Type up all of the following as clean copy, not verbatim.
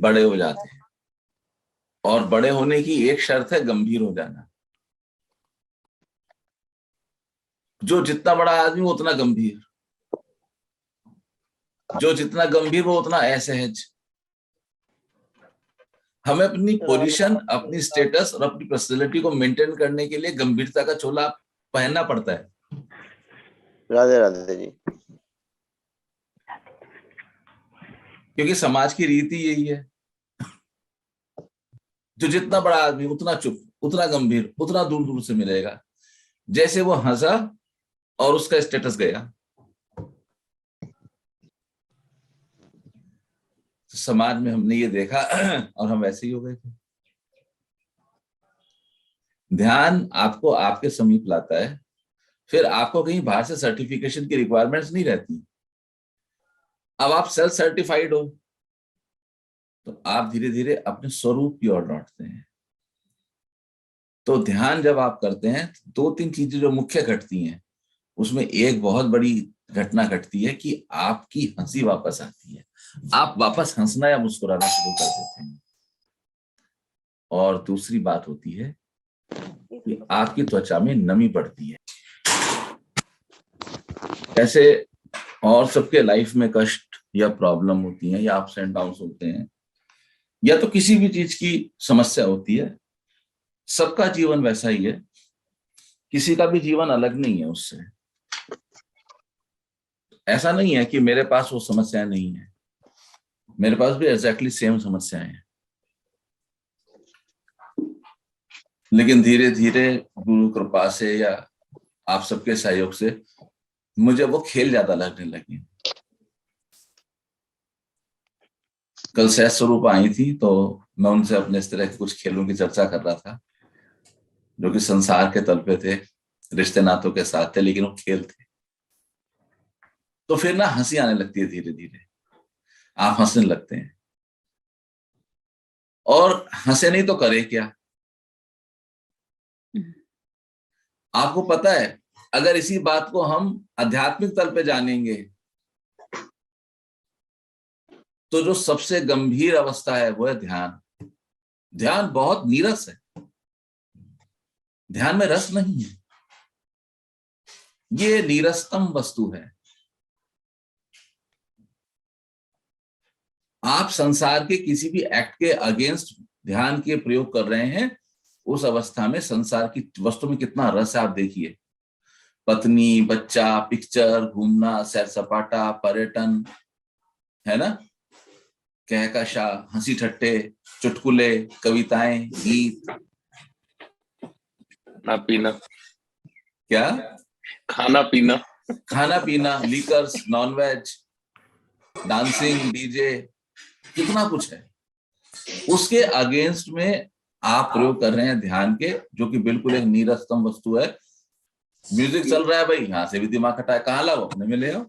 बड़े हो जाते हैं, और बड़े होने की एक शर्त है गंभीर हो जाना। जो जितना बड़ा आदमी वो उतना गंभीर, जो जितना गंभीर वो उतना असहज। हमें अपनी पोजीशन, अपनी स्टेटस और अपनी पर्सनैलिटी को मेंटेन करने के लिए गंभीरता का चोला पहनना पड़ता है। राधे राधे जी। क्योंकि समाज की रीति यही है, जो जितना बड़ा आदमी उतना चुप, उतना गंभीर, उतना दूर दूर से मिलेगा। जैसे वो हंसा और उसका स्टेटस गया। तो समाज में हमने ये देखा और हम वैसे ही हो गए थे। ध्यान आपको आपके समीप लाता है, फिर आपको कहीं बाहर से सर्टिफिकेशन की रिक्वायरमेंट्स नहीं रहती। अब आप सेल्फ सर्टिफाइड हो तो आप धीरे धीरे अपने स्वरूप की ओर लौटते हैं। तो ध्यान जब आप करते हैं तो 2-3 चीजें जो मुख्य घटती हैं, उसमें एक बहुत बड़ी घटना घटती है कि आपकी हंसी वापस आती है। आप वापस हंसना या मुस्कुराना शुरू कर देते हैं। और दूसरी बात होती है कि आपकी त्वचा में नमी बढ़ती है। जैसे और सबके लाइफ में कष्ट या प्रॉब्लम होती है, या अप्स एंड डाउन्स होते हैं, या तो किसी भी चीज की समस्या होती है, सबका जीवन वैसा ही है। किसी का भी जीवन अलग नहीं है उससे। ऐसा नहीं है कि मेरे पास वो समस्याएं नहीं है, मेरे पास भी एग्जैक्टली सेम समस्याएं हैं। लेकिन धीरे धीरे गुरु कृपा से या आप सबके सहयोग से मुझे वो खेल ज्यादा लगने लगे। कल सह स्वरूप आई थी तो मैं उनसे अपने इस तरह के कुछ खेलों की चर्चा कर रहा था, जो कि संसार के तल पे थे, रिश्ते नातों के साथ थे, लेकिन वो खेल थे। तो फिर ना हंसी आने लगती है, धीरे धीरे आप हंसने लगते हैं। और हंसे नहीं तो करे क्या? आपको पता है, अगर इसी बात को हम आध्यात्मिक तल पे जानेंगे तो जो सबसे गंभीर अवस्था है वो है ध्यान। ध्यान बहुत नीरस है, ध्यान में रस नहीं है, ये नीरसतम वस्तु है। आप संसार के किसी भी एक्ट के अगेंस्ट ध्यान के प्रयोग कर रहे हैं, उस अवस्था में संसार की वस्तु में कितना रस है आप देखिए। पत्नी, बच्चा, पिक्चर, घूमना, सैर सपाटा, पर्यटन, है ना, कहकशा, हंसी ठट्टे, चुटकुले, कविताएं, गीत, खाना पीना। क्या? खाना पीना, खाना पीना, लीकर्स, नॉनवेज, डांसिंग, डीजे, कितना कुछ है। उसके अगेंस्ट में आप प्रयोग कर रहे हैं ध्यान के, जो कि बिल्कुल एक नीरसतम वस्तु है। म्यूजिक चल रहा है भाई, यहां से भी दिमाग हटाए, कहाँ लाओ, अपने में ले आओ।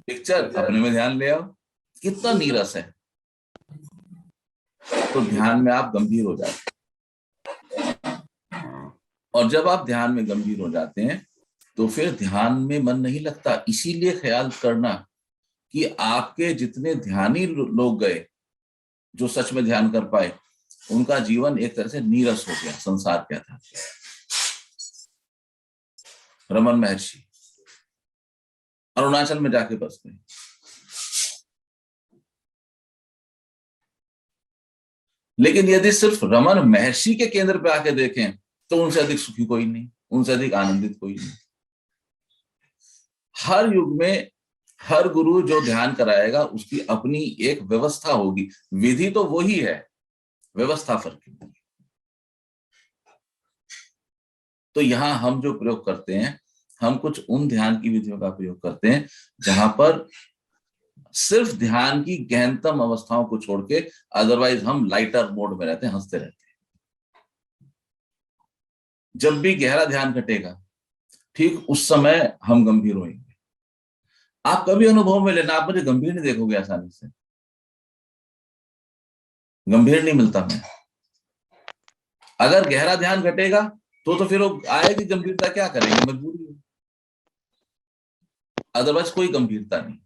पिक्चर, अपने में ध्यान ले आओ। कितना नीरस है। तो ध्यान में आप गंभीर हो जाते हैं, और जब आप ध्यान में गंभीर हो जाते हैं तो फिर ध्यान में मन नहीं लगता। इसीलिए ख्याल करना कि आपके जितने ध्यानी लोग गए, जो सच में ध्यान कर पाए, उनका जीवन एक तरह से नीरस हो गया। संसार क्या था? रमन महर्षि अरुणाचल में जाके बस गए। लेकिन यदि सिर्फ रमन महर्षि के केंद्र पे आके देखें तो उनसे अधिक सुखी कोई नहीं, उनसे अधिक आनंदित कोई नहीं। हर युग में हर गुरु जो ध्यान कराएगा उसकी अपनी एक व्यवस्था होगी। विधि तो वही है, व्यवस्था फर्क होगी। तो यहां हम जो प्रयोग करते हैं, हम कुछ उन ध्यान की विधियों का प्रयोग करते हैं जहां पर सिर्फ ध्यान की गहनतम अवस्थाओं को छोड़ के अदरवाइज हम लाइटर मोड में रहते हैं, हंसते रहते हैं। जब भी गहरा ध्यान घटेगा, ठीक उस समय हम गंभीर होंगे। आप कभी अनुभव में लेना, आप मुझे गंभीर नहीं देखोगे आसानी से, गंभीर नहीं मिलता मैं। अगर गहरा ध्यान घटेगा तो फिर वो आएगी गंभीरता, क्या करेंगे, मजबूरी है। अदरवाइज कोई गंभीरता नहीं।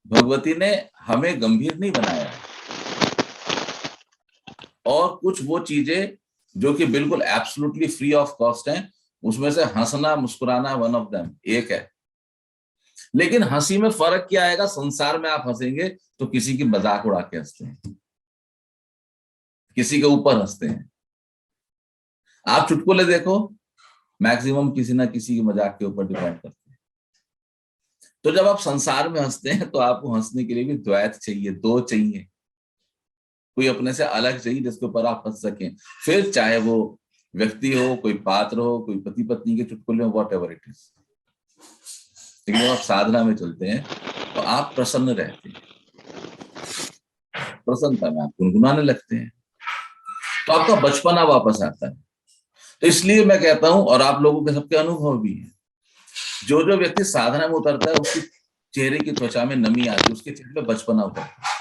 भगवती ने हमें गंभीर नहीं बनाया है। और कुछ वो चीजें जो कि बिल्कुल एब्सोल्युटली फ्री ऑफ कॉस्ट हैं, उसमें से हंसना मुस्कुराना वन ऑफ देम एक है। लेकिन हंसी में फर्क क्या आएगा? संसार में आप हंसेंगे तो किसी की मजाक उड़ा के हंसते हैं, किसी के ऊपर हंसते हैं। आप चुटकुले देखो, मैक्सिमम किसी ना किसी की मजाक के ऊपर डिपेंड करते हैं। तो जब आप संसार में हंसते हैं तो आपको हंसने के लिए भी द्वैत चाहिए, दो चाहिए, कोई अपने से अलग चाहिए जिसके ऊपर आप हंस सकें। फिर चाहे वो व्यक्ति हो, कोई पात्र हो, कोई पति पत्नी के चुटकुले हो, वॉट एवर इट इज। लेकिन जब आप साधना में चलते हैं तो आप प्रसन्न रहते हैं, प्रसन्नता में आप गुनगुनाने लगते हैं, तो आपका बचपना वापस आता है। तो इसलिए मैं कहता हूं, और आप लोगों के सबके अनुभव भी है, जो जो व्यक्ति साधना में उतरता है उसकी चेहरे की त्वचा में नमी आती है, उसके चेहरे में बचपना उतरता है।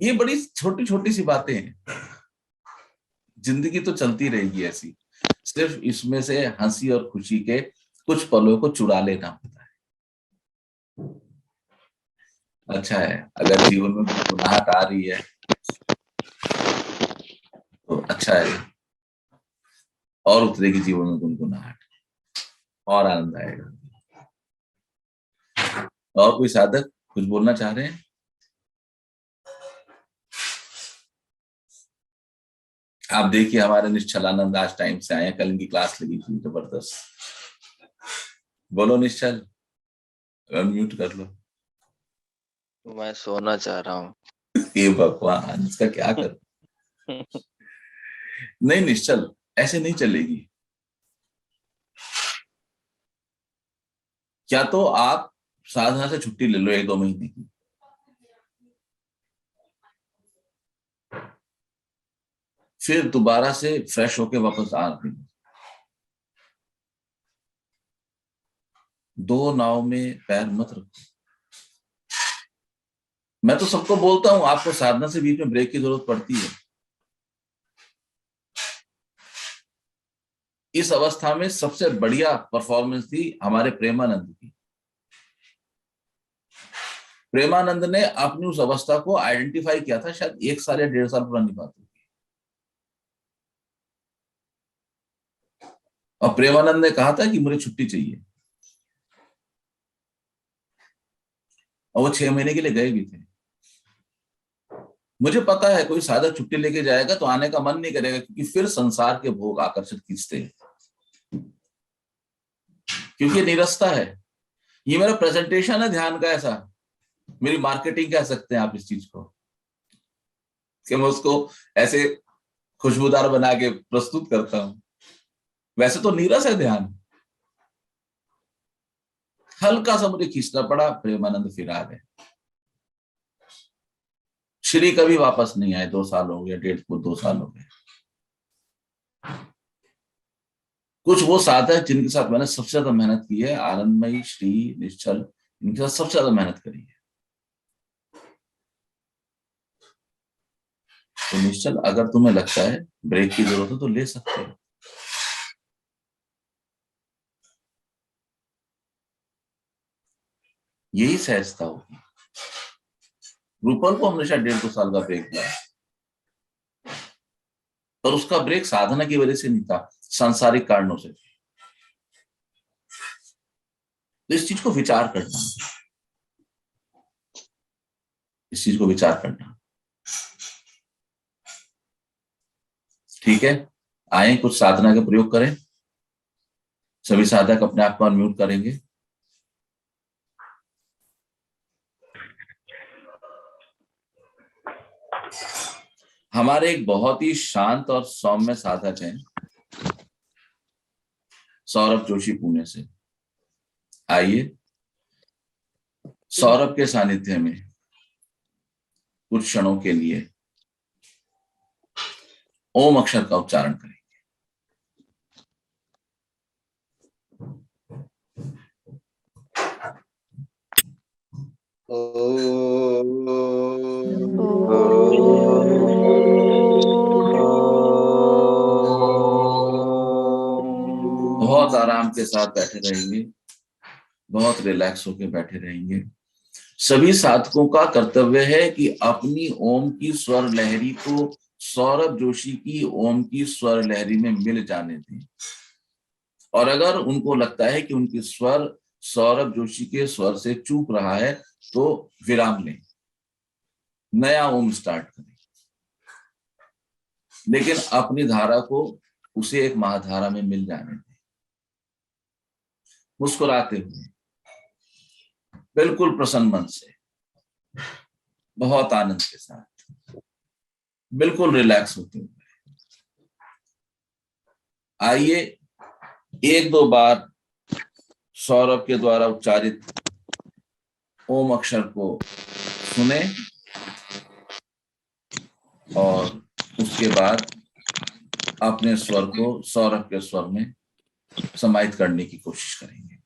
ये बड़ी छोटी छोटी सी बातें हैं, जिंदगी तो चलती रहेगी ऐसी, सिर्फ इसमें से हंसी और खुशी के कुछ पलों को चुरा लेना होता है। अच्छा है, अगर जीवन में गुनाहट आ रही है तो अच्छा है, और उतरेगी जीवन में गुनगुनाहट, और आनंद आएगा। और कोई साधक कुछ बोलना चाह रहे हैं? आप देखिए, हमारे निश्चलानंद आज टाइम से आए, कल इनकी क्लास लगी थी जबरदस्त। बोलो निश्चल, अनम्यूट कर लो। मैं सोना चाह रहा हूँ। ये भगवान, इसका क्या कर। नहीं निश्चल, ऐसे नहीं चलेगी। क्या तो आप साधना से छुट्टी ले लो 1-2 महीने की, फिर दोबारा से फ्रेश होके वापस आ गए। दो नाव में पैर मत रखो। मैं तो सबको बोलता हूं, आपको साधना से बीच में ब्रेक की जरूरत पड़ती है। इस अवस्था में सबसे बढ़िया परफॉर्मेंस थी हमारे प्रेमानंद की। प्रेमानंद ने अपनी उस अवस्था को आइडेंटिफाई किया था शायद 1 साल या 1.5 साल पुरानी बात होगी। और प्रेमानंद ने कहा था कि मुझे छुट्टी चाहिए, और वो 6 महीने के लिए गए भी थे। मुझे पता है कोई साधक छुट्टी लेके जाएगा तो आने का मन नहीं करेगा, क्योंकि फिर संसार के भोग आकर्षित खींचते हैं, क्योंकि निरस्ता है। ये मेरा प्रेजेंटेशन है ध्यान का, ऐसा मेरी मार्केटिंग कह सकते हैं आप इस चीज को, कि मैं उसको ऐसे खुशबूदार बना के प्रस्तुत करता हूं। वैसे तो नीरस है ध्यान। हल्का सा मुझे खींचना पड़ा, प्रेमानंद फिर आ गए। श्री कभी वापस नहीं आए, 2 साल हो गए, 1.5-2 साल हो गए। कुछ वो साधक जिनके साथ मैंने सबसे ज्यादा मेहनत की है, आनंदमयी, श्री, निश्चल, इनके साथ सबसे ज्यादा मेहनत करी है। तो निश्चल, अगर तुम्हें लगता है ब्रेक की जरूरत है तो ले सकते हो। यही सहजता होगी। रूपल को हमने शायद 1.5-2 साल का ब्रेक दिया, पर उसका ब्रेक साधना की वजह से नहीं था, सांसारिक कारणों से। तो इस चीज को विचार करना, इस चीज को विचार करना। ठीक है, आए कुछ साधना का प्रयोग करें। सभी साधक अपने आप को अनम्यूट करेंगे। हमारे एक बहुत ही शांत और सौम्य साधक हैं, सौरभ जोशी, पुणे से। आइए सौरभ के सानिध्य में कुछ क्षणों के लिए ओम अक्षर का उच्चारण करें। बहुत आराम के साथ बैठे रहेंगे, बहुत रिलैक्स होकर बैठे रहेंगे। सभी साधकों का कर्तव्य है कि अपनी ओम की स्वर लहरी को सौरभ जोशी की ओम की स्वर लहरी में मिल जाने दें, और अगर उनको लगता है कि उनकी स्वर सौरभ जोशी के स्वर से चूक रहा है तो विराम लें, नया ओम स्टार्ट करें, लेकिन अपनी धारा को उसे एक महाधारा में मिल जाने दें, मुस्कुराते हुए, बिल्कुल प्रसन्न मन से, बहुत आनंद के साथ, बिल्कुल रिलैक्स होते हुए। आइए एक दो बार सौरभ के द्वारा उच्चारित ओम अक्षर को सुने और उसके बाद अपने स्वर को सौरभ के स्वर में समाहित करने की कोशिश करेंगे।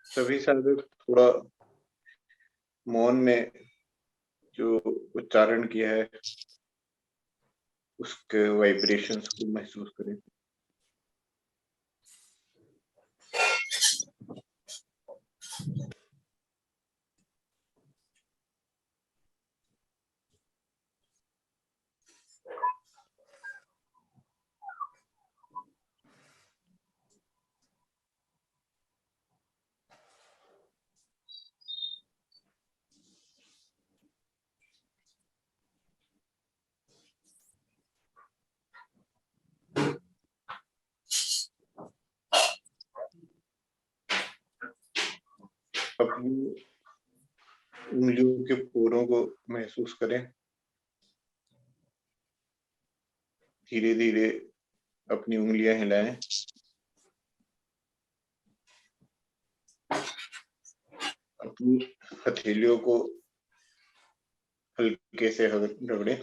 सभी साधक थोड़ा मौन में जो उच्चारण किया है उसके वाइब्रेशंस को महसूस करें। अपनी उंगलियों के पोरों को महसूस करें। धीरे धीरे अपनी उंगलियां हिलाएं। अपनी हथेलियों को हल्के से रगड़ें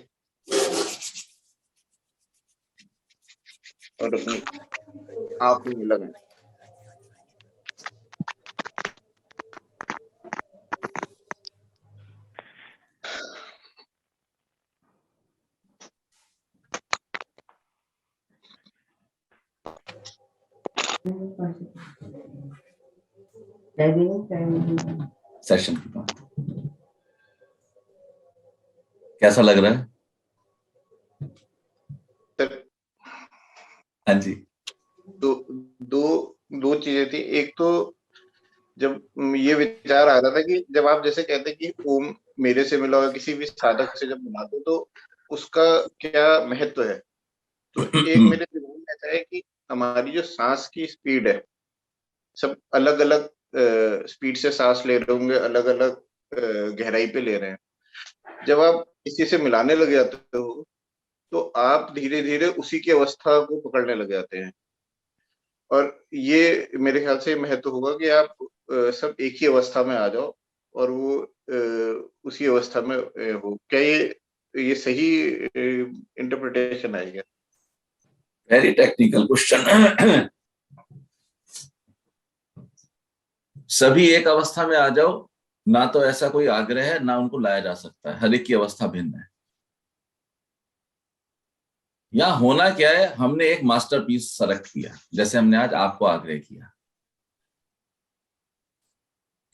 और अपनी आंखों में लगाएं। सेशन की बात कैसा लग रहा है? सर हाँ जी। दो चीजें थी। एक तो जब ये विचार आ रहा था कि जब आप जैसे कहते कि ओम मेरे से मिला हुआ किसी भी साधक से जब मिलाते तो उसका क्या महत्व है, तो एक मेरे दिमाग में ऐसा है कि हमारी जो सांस की स्पीड है, सब अलग अलग स्पीड से सांस ले रहे होंगे, अलग अलग गहराई पे ले रहे हैं। जब आप किसी से मिलाने लग जाते हो तो आप धीरे धीरे उसी की अवस्था को पकड़ने लग जाते हैं। और ये मेरे ख्याल से महत्व होगा कि आप सब एक ही अवस्था में आ जाओ और वो उसी अवस्था में हो। क्या ये सही इंटरप्रिटेशन है क्या? Very technical question. सभी एक अवस्था में आ जाओ, ना तो ऐसा कोई आग्रह है, ना उनको लाया जा सकता है। हर एक की अवस्था भिन्न है। यहां होना क्या है, हमने एक मास्टरपीस सेलेक्ट किया, जैसे हमने आज आपको आग्रह किया।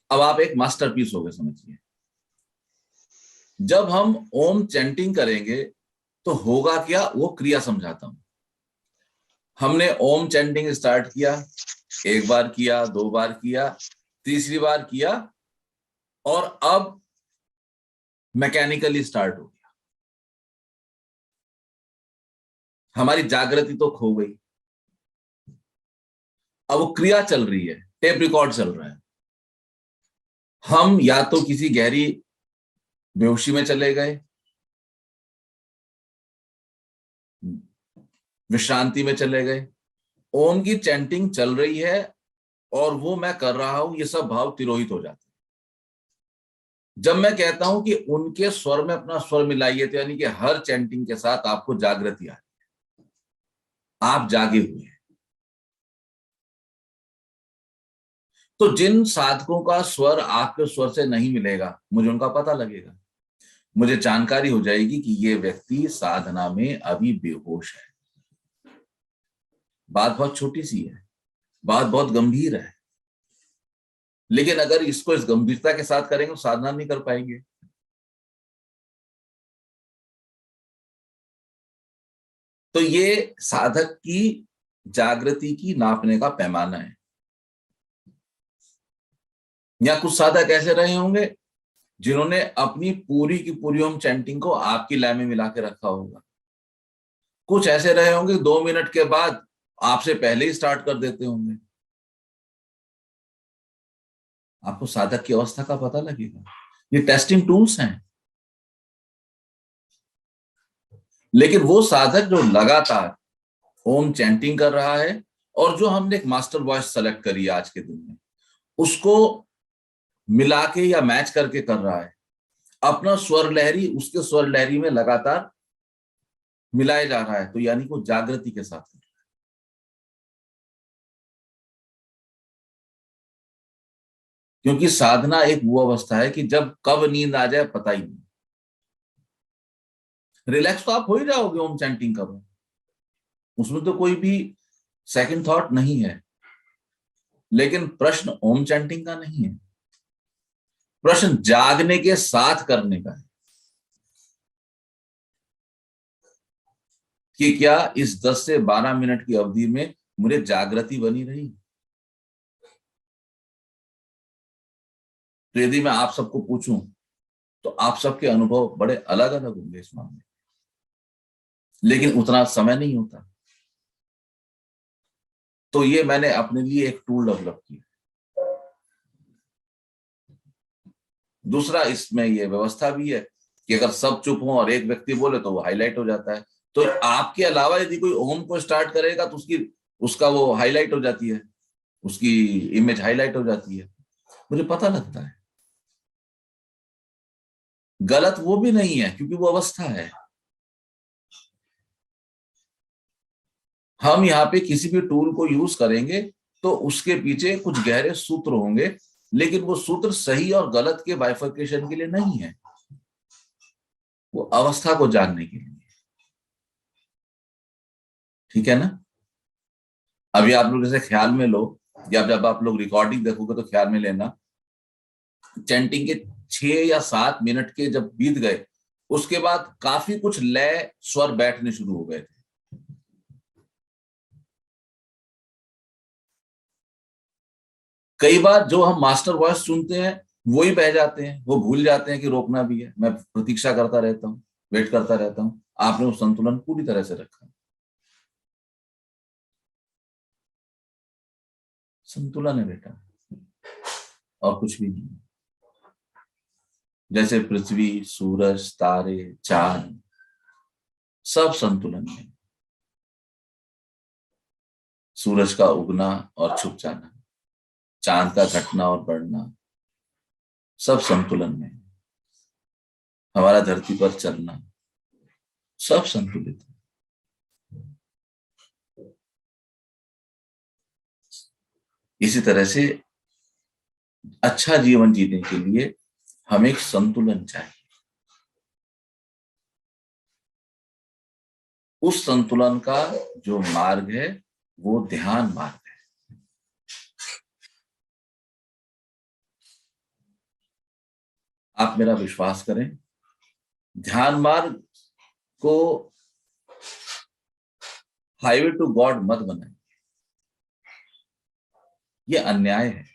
अब आप एक मास्टरपीस हो गए, समझिए। जब हम ओम चैंटिंग करेंगे तो होगा क्या, वो क्रिया समझाता हूं। हमने ओम चैंटिंग स्टार्ट किया, एक बार किया, दो बार किया, तीसरी बार किया, और अब मैकेनिकली स्टार्ट हो गया। हमारी जागृति तो खो गई। अब वो क्रिया चल रही है, टेप रिकॉर्ड चल रहा है। हम या तो किसी गहरी बेहोशी में चले गए, विश्रांति में चले गए। ओम की चैंटिंग चल रही है और वो मैं कर रहा हूं, ये सब भाव तिरोहित हो जाते हैं। जब मैं कहता हूं कि उनके स्वर में अपना स्वर मिलाइए, तो यानी कि हर चैंटिंग के साथ आपको जागृति आ रही है, आप जागे हुए हैं। तो जिन साधकों का स्वर आपके स्वर से नहीं मिलेगा, मुझे उनका पता लगेगा। मुझे जानकारी हो जाएगी कि ये व्यक्ति साधना में अभी बेहोश है। बात बहुत छोटी सी है, बात बहुत गंभीर है, लेकिन अगर इसको इस गंभीरता के साथ करेंगे तो साधना नहीं कर पाएंगे। तो ये साधक की जागृति की नापने का पैमाना है। या कुछ साधक ऐसे रहे होंगे जिन्होंने अपनी पूरी की पूरी ओम चैंटिंग को आपकी लय में मिला के रखा होगा। कुछ ऐसे रहे होंगे 2 मिनट के बाद आपसे पहले ही स्टार्ट कर देते होंगे। आपको साधक की अवस्था का पता लगेगा। ये टेस्टिंग टूल्स हैं। लेकिन वो साधक जो लगातार ओम चैंटिंग कर रहा है और जो हमने एक मास्टर वॉइस सेलेक्ट करी है आज के दिन में, उसको मिला के या मैच करके कर रहा है, अपना स्वर लहरी उसके स्वर लहरी में लगातार मिलाया जा रहा है, तो यानी वो जागृति के साथ है। क्योंकि साधना एक वो अवस्था है कि जब कब नींद आ जाए पता ही नहीं। रिलैक्स तो आप हो ही जाओगे ओम चैंटिंग करो, उसमें तो कोई भी सेकंड थॉट नहीं है। लेकिन प्रश्न ओम चैंटिंग का नहीं है, प्रश्न जागने के साथ करने का है कि क्या इस 10 से 12 मिनट की अवधि में मुझे जागृति बनी रही। तो यदि मैं आप सबको पूछूं तो आप सबके अनुभव बड़े अलग अलग होंगे इस मामले में, लेकिन उतना समय नहीं होता। तो ये मैंने अपने लिए एक टूल डेवलप किया। दूसरा, इसमें ये व्यवस्था भी है कि अगर सब चुप हो और एक व्यक्ति बोले तो वो हाईलाइट हो जाता है। तो आपके अलावा यदि कोई ओम को स्टार्ट करेगा तो उसका वो हाईलाइट हो जाती है, उसकी इमेज हाईलाइट हो जाती है, मुझे पता लगता है। गलत वो भी नहीं है क्योंकि वो अवस्था है। हम यहाँ पे किसी भी टूल को यूज करेंगे तो उसके पीछे कुछ गहरे सूत्र होंगे, लेकिन वो सूत्र सही और गलत के बाइफर्केशन के लिए नहीं है, वो अवस्था को जानने के लिए। ठीक है ना। अभी आप लोग जैसे ख्याल में लो, या जब आप लोग रिकॉर्डिंग देखोगे तो ख्याल में लेना, चैंटिंग के 6 या 7 मिनट के जब बीत गए उसके बाद काफी कुछ लय स्वर बैठने शुरू हो गए थे। कई बार जो हम मास्टर वॉइस सुनते हैं वो ही बह जाते हैं, वो भूल जाते हैं कि रोकना भी है। मैं प्रतीक्षा करता रहता हूँ, वेट करता रहता हूँ। आपने वो संतुलन पूरी तरह से रखा। संतुलन है बेटा, और कुछ भी नहीं। जैसे पृथ्वी, सूरज, तारे, चांद, सब संतुलन में। सूरज का उगना और छुप जाना, चांद का घटना और बढ़ना, सब संतुलन में। हमारा धरती पर चलना, सब संतुलित है। इसी तरह से अच्छा जीवन जीने के लिए हमें एक संतुलन चाहिए। उस संतुलन का जो मार्ग है वो ध्यान मार्ग है। आप मेरा विश्वास करें, ध्यान मार्ग को हाईवे टू गॉड मत बनाएं, ये अन्याय है।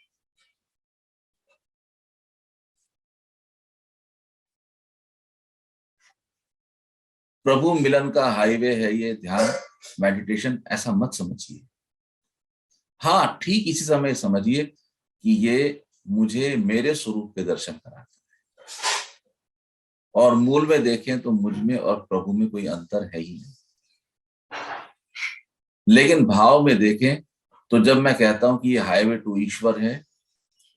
प्रभु मिलन का हाईवे है ये ध्यान, मेडिटेशन, ऐसा मत समझिए। हाँ, ठीक इसी समय समझिए कि ये मुझे मेरे स्वरूप के दर्शन कराता है, और मूल में देखें तो मुझ में और प्रभु में कोई अंतर है ही नहीं। लेकिन भाव में देखें तो जब मैं कहता हूं कि ये हाईवे टू ईश्वर है,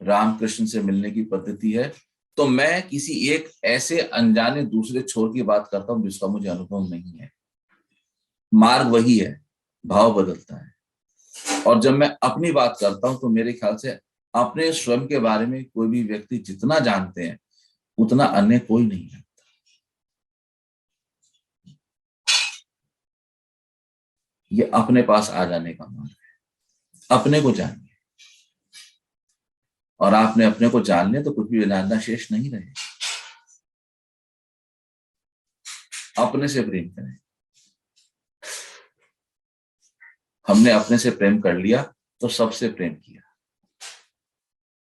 रामकृष्ण से मिलने की पद्धति है, तो मैं किसी एक ऐसे अनजाने दूसरे छोर की बात करता हूं जिसका मुझे अनुभव नहीं है। मार्ग वही है, भाव बदलता है। और जब मैं अपनी बात करता हूं तो मेरे ख्याल से अपने स्वयं के बारे में कोई भी व्यक्ति जितना जानते हैं उतना अन्य कोई नहीं जानता। ये अपने पास आ जाने का मार्ग है। अपने को जानिए, और आपने अपने को जान लिया तो कुछ भी जानना शेष नहीं रहे। अपने से प्रेम करें। हमने अपने से प्रेम कर लिया तो सबसे प्रेम किया।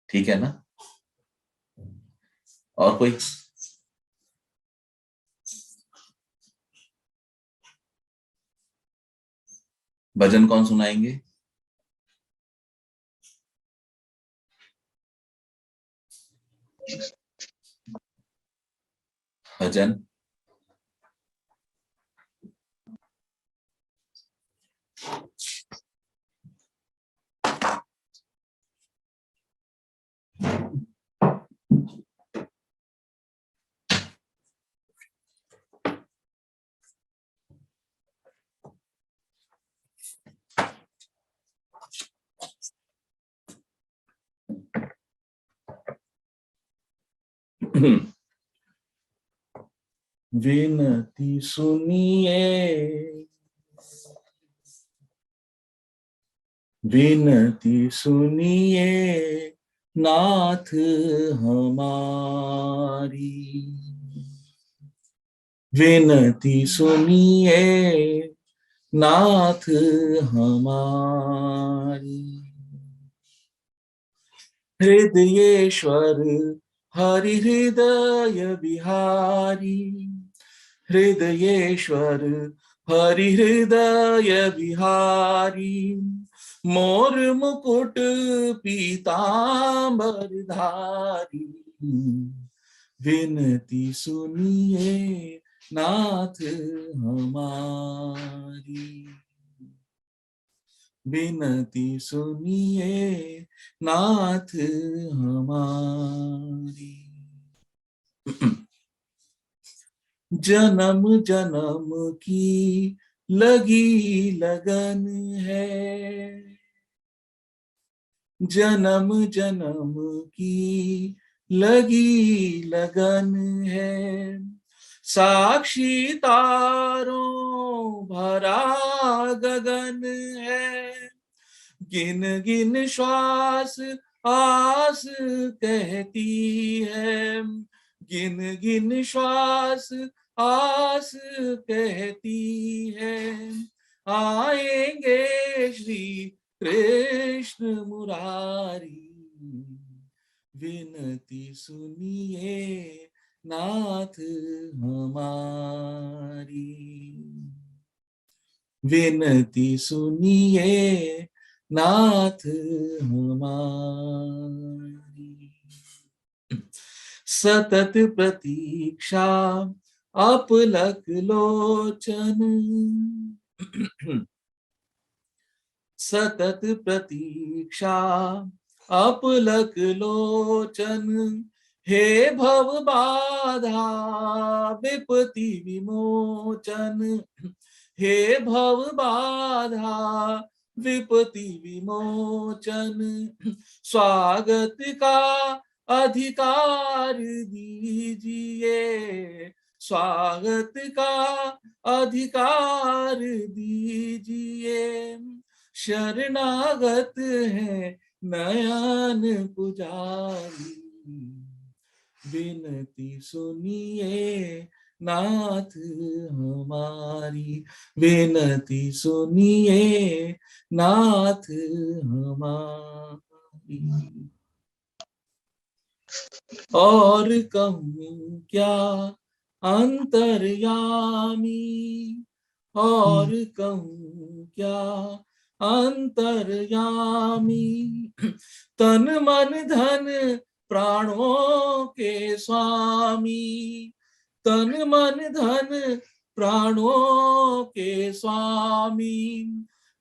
ठीक है ना? और कोई? भजन कौन सुनाएंगे? भजन? विनती सुनिए, विनती सुनिए नाथ हमारी, विनती सुनिए नाथ हमारी। हृदयेश्वर हरि हृदय बिहारी, हृदयेश्वर हरि हृदय बिहारी, मोर मुकुट पीतांबर धारी, विनती सुनिए नाथ हमारी, विनती सुनिए नाथ हमारी। जन्म जन्म की लगी लगन है, जन्म जन्म की लगी लगन है, साक्षी तारों भरा गगन है, गिन गिन श्वास आस कहती है, गिन गिन श्वास आस कहती है, आएंगे श्री कृष्ण मुरारी, विनती सुनिए नाथ हमारी, विनती सुनिए नाथ हमारी। सतत प्रतीक्षा अपलक लोचन, सतत प्रतीक्षा अपलक लोचन, हे भव बाधा विपति विमोचन, हे भव बाधा विपति विमोचन, स्वागत का अधिकार दीजिए, स्वागत का अधिकार दीजिए, शरणागत है नयन पुजारी, विनती सुनिए नाथ हमारी, विनती सुनिए नाथ हमारी। और कहूँ क्या अंतर्यामी, और कहूँ क्या अंतर्यामी, तन मन धन प्राणों के स्वामी, तन मन धन प्राणों के स्वामी,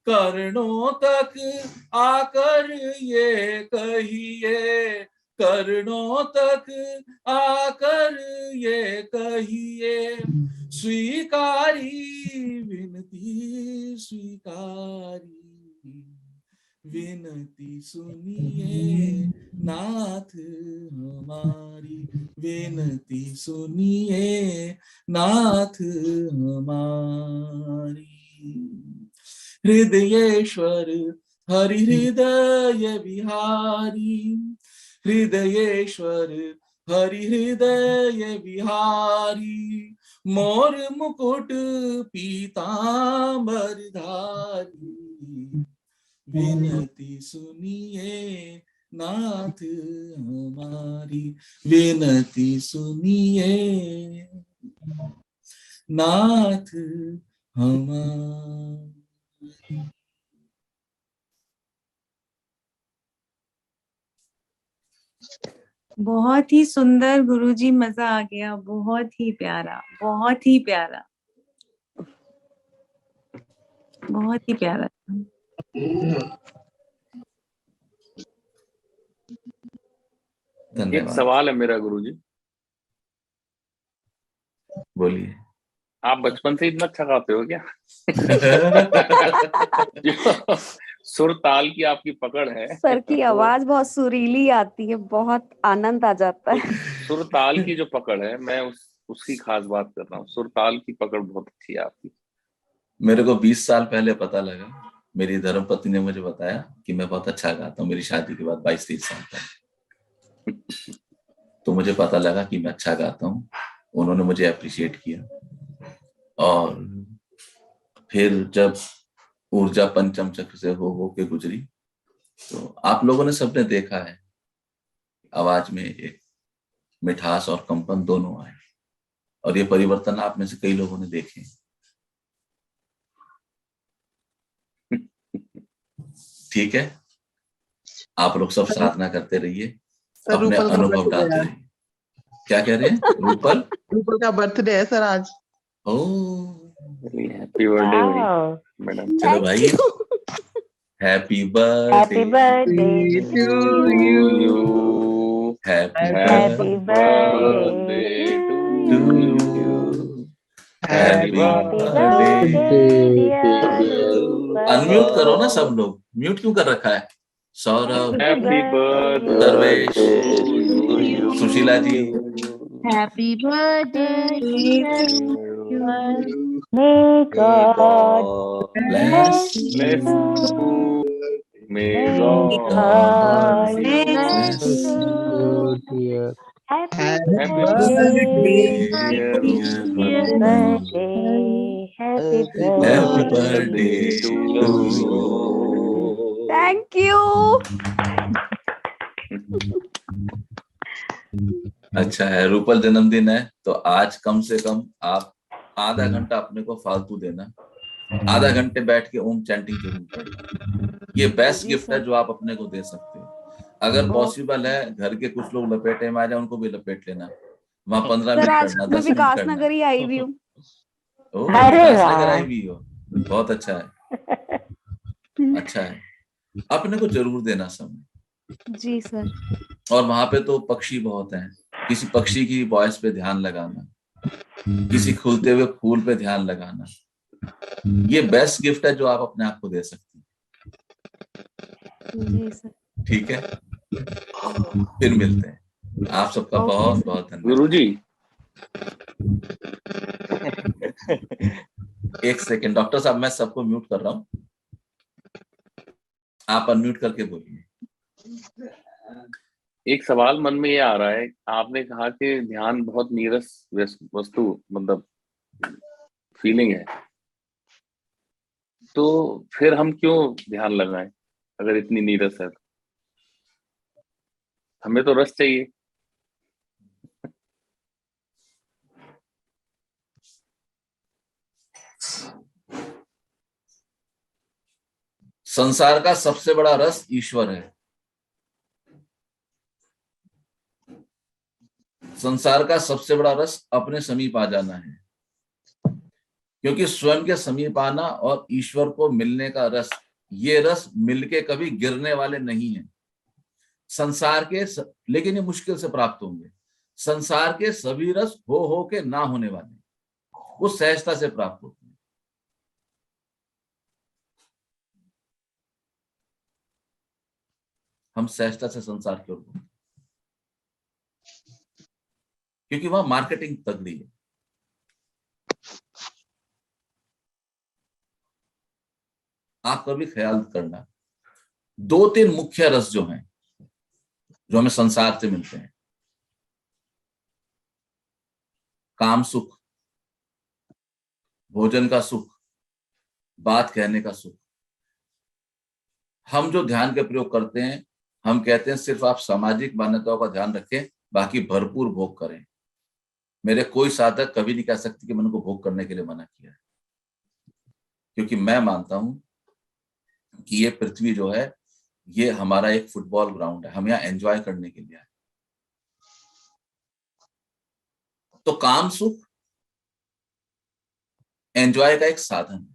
कर्णों तक आकर ये कहिए, कर्णों तक आकर ये कहिए, स्वीकारी विनती स्वीकारी, विनती सुनिए नाथ हमारी, विनती सुनिए नाथ हमारी। हृदयेश्वर हरि हृदय बिहारी, हृदयेश्वर हरि हृदय बिहारी, मोर मुकुट पीतांबर धारी, विनती सुनिए नाथ हमारी, विनती सुनिए नाथ हमारी। बहुत ही सुंदर गुरुजी, मजा आ गया, बहुत ही प्यारा, बहुत ही प्यारा, बहुत ही प्यारा। एक धन्यवाद। सवाल है मेरा गुरुजी, बोलिए। आप बचपन से इतना अच्छा गाते हो क्या? जो सुर ताल की आपकी पकड़ है, सर की तो आवाज बहुत सुरीली आती है, बहुत आनंद आ जाता है। सुर ताल की जो पकड़ है, मैं उसकी खास बात कर रहा हूँ। सुर ताल की पकड़ बहुत अच्छी है आपकी। मेरे को 20 साल पहले पता लगा, मेरी धर्मपत्नी ने मुझे बताया कि मैं बहुत अच्छा गाता हूँ, मेरी शादी के बाद 22-23 साल पहले। तो मुझे पता लगा कि मैं अच्छा गाता हूँ, उन्होंने मुझे अप्रिशिएट किया। और फिर जब ऊर्जा पंचम चक्र से हो के गुजरी, तो आप लोगों ने सबने देखा है आवाज में एक मिठास और कंपन दोनों आए, और ये परिवर्तन आप में से कई लोगों ने देखे। ठीक है, आप लोग सब साधना करते रहिए, सर अपने रूपल का अनुभव बर्थडे डालते है। रहिए। क्या कह रहे हैं रूपल? रूपल का बर्थडे है सर आज। Oh, happy birthday madam. चलो थैंक भाई, you. Happy happy birthday birthday to to you. You. Happy happy birthday birthday to to you, you. Happy happy birthday. Birthday dear Rupal. Unmute करो ना सब लोग, म्यूट क्यों कर रखा है? सौरभ, हैप्पी दरवेश, birthday to you. Sushila ji, happy birthday to you. May God bless Bless you. May May God God bless bless you. you. Happy Happy birthday. birthday, dear Dear Birthday. Happy Happy birthday birthday to to to you. you. Thank you. अच्छा है, रूपल जन्मदिन है तो आज कम से कम आप आधा घंटा अपने को फालतू देना, आधा घंटे बैठ के ओम चैंटिंग जरूर करना। ये बेस्ट जी गिफ्ट है सर। जो आप अपने को दे सकते हो। अगर पॉसिबल है घर के कुछ लोग लपेटे में आ जाए, उनको भी लपेट लेना, वहां 15 सर मिनट आज करना, मैं 10 मिनट विकास करना। नगर ही आई भी हूँ। ओ, अरे विकास वाह। नगर आई भी हो, बहुत अच्छा है, अच्छा है। अपने को जरूर देना समय। जी सर। और वहां पे तो पक्षी बहुत हैं, किसी पक्षी की वॉइस पे ध्यान लगाना, किसी खुलते हुए फूल पे ध्यान लगाना, ये बेस्ट गिफ्ट है जो आप अपने आप को दे सकते हैं। जी सर। ठीक है, फिर मिलते हैं। आप सबका ओके बहुत सर। बहुत धन्यवाद। गुरुजी। एक सेकेंड डॉक्टर साहब, मैं सबको म्यूट कर रहा हूँ, आप अनम्यूट करके बोलिए। एक सवाल मन में ये आ रहा है, आपने कहा कि ध्यान बहुत नीरस वस्तु, मतलब फीलिंग है, तो फिर हम क्यों ध्यान लगाएं अगर इतनी नीरस है तो? हमें तो रस चाहिए। संसार का सबसे बड़ा रस ईश्वर है। संसार का सबसे बड़ा रस अपने समीप आ जाना है, क्योंकि स्वयं के समीप आना और ईश्वर को मिलने का रस, ये रस मिलके कभी गिरने वाले नहीं है। संसार के लेकिन ये मुश्किल से प्राप्त होंगे। संसार के सभी रस हो के ना होने वाले, वो सहजता से प्राप्त होते हैं। हम सहजता से संसार की ओर बढ़ते हैं, क्योंकि वहां मार्केटिंग तगड़ी है। आप कभी ख्याल करना, 2-3 मुख्य रस जो हैं, जो हमें संसार से मिलते हैं, काम सुख, भोजन का सुख, बात कहने का सुख, हम जो ध्यान के प्रयोग करते हैं, हम कहते हैं सिर्फ आप सामाजिक मान्यताओं का ध्यान रखें, बाकी भरपूर भोग करें। मेरे कोई साधक कभी नहीं कह सकते कि मैंने उनको भोग करने के लिए मना किया है, क्योंकि मैं मानता हूं कि ये पृथ्वी जो है ये हमारा एक फुटबॉल ग्राउंड है, हम यहाँ एंजॉय करने के लिए आए। तो काम सुख एंजॉय का एक साधन है।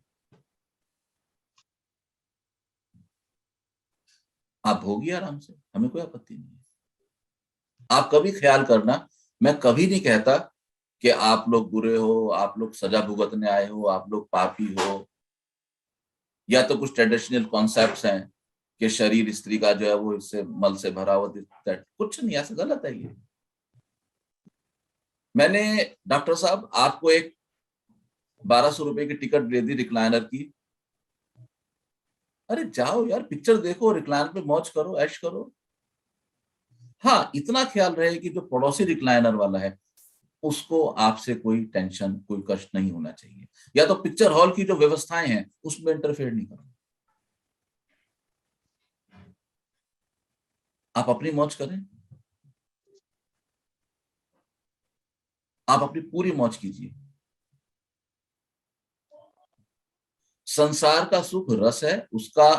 आप भोगिए आराम से, हमें कोई आपत्ति नहीं है। आप कभी ख्याल करना, मैं कभी नहीं कहता कि आप लोग बुरे हो, आप लोग सजा भुगतने आए हो, आप लोग पापी हो, या तो कुछ ट्रेडिशनल कॉन्सेप्ट्स हैं कि शरीर स्त्री का जो है वो इससे मल से भरा हुआ दिखता है। कुछ नहीं, ऐसा गलत है ये। मैंने डॉक्टर साहब आपको एक 1200 रुपए की टिकट दे दी रिक्लाइनर की, अरे जाओ यार पिक्चर देखो, रिक्लाइनर पे मौज करो, ऐश करो। हाँ, इतना ख्याल रहे कि जो पड़ोसी रिक्लाइनर वाला है उसको आपसे कोई टेंशन, कोई कष्ट नहीं होना चाहिए। या तो पिक्चर हॉल की जो व्यवस्थाएं हैं उसमें इंटरफेयर नहीं करो, आप अपनी मौज करें, आप अपनी पूरी मौज कीजिए। संसार का सुख रस है, उसका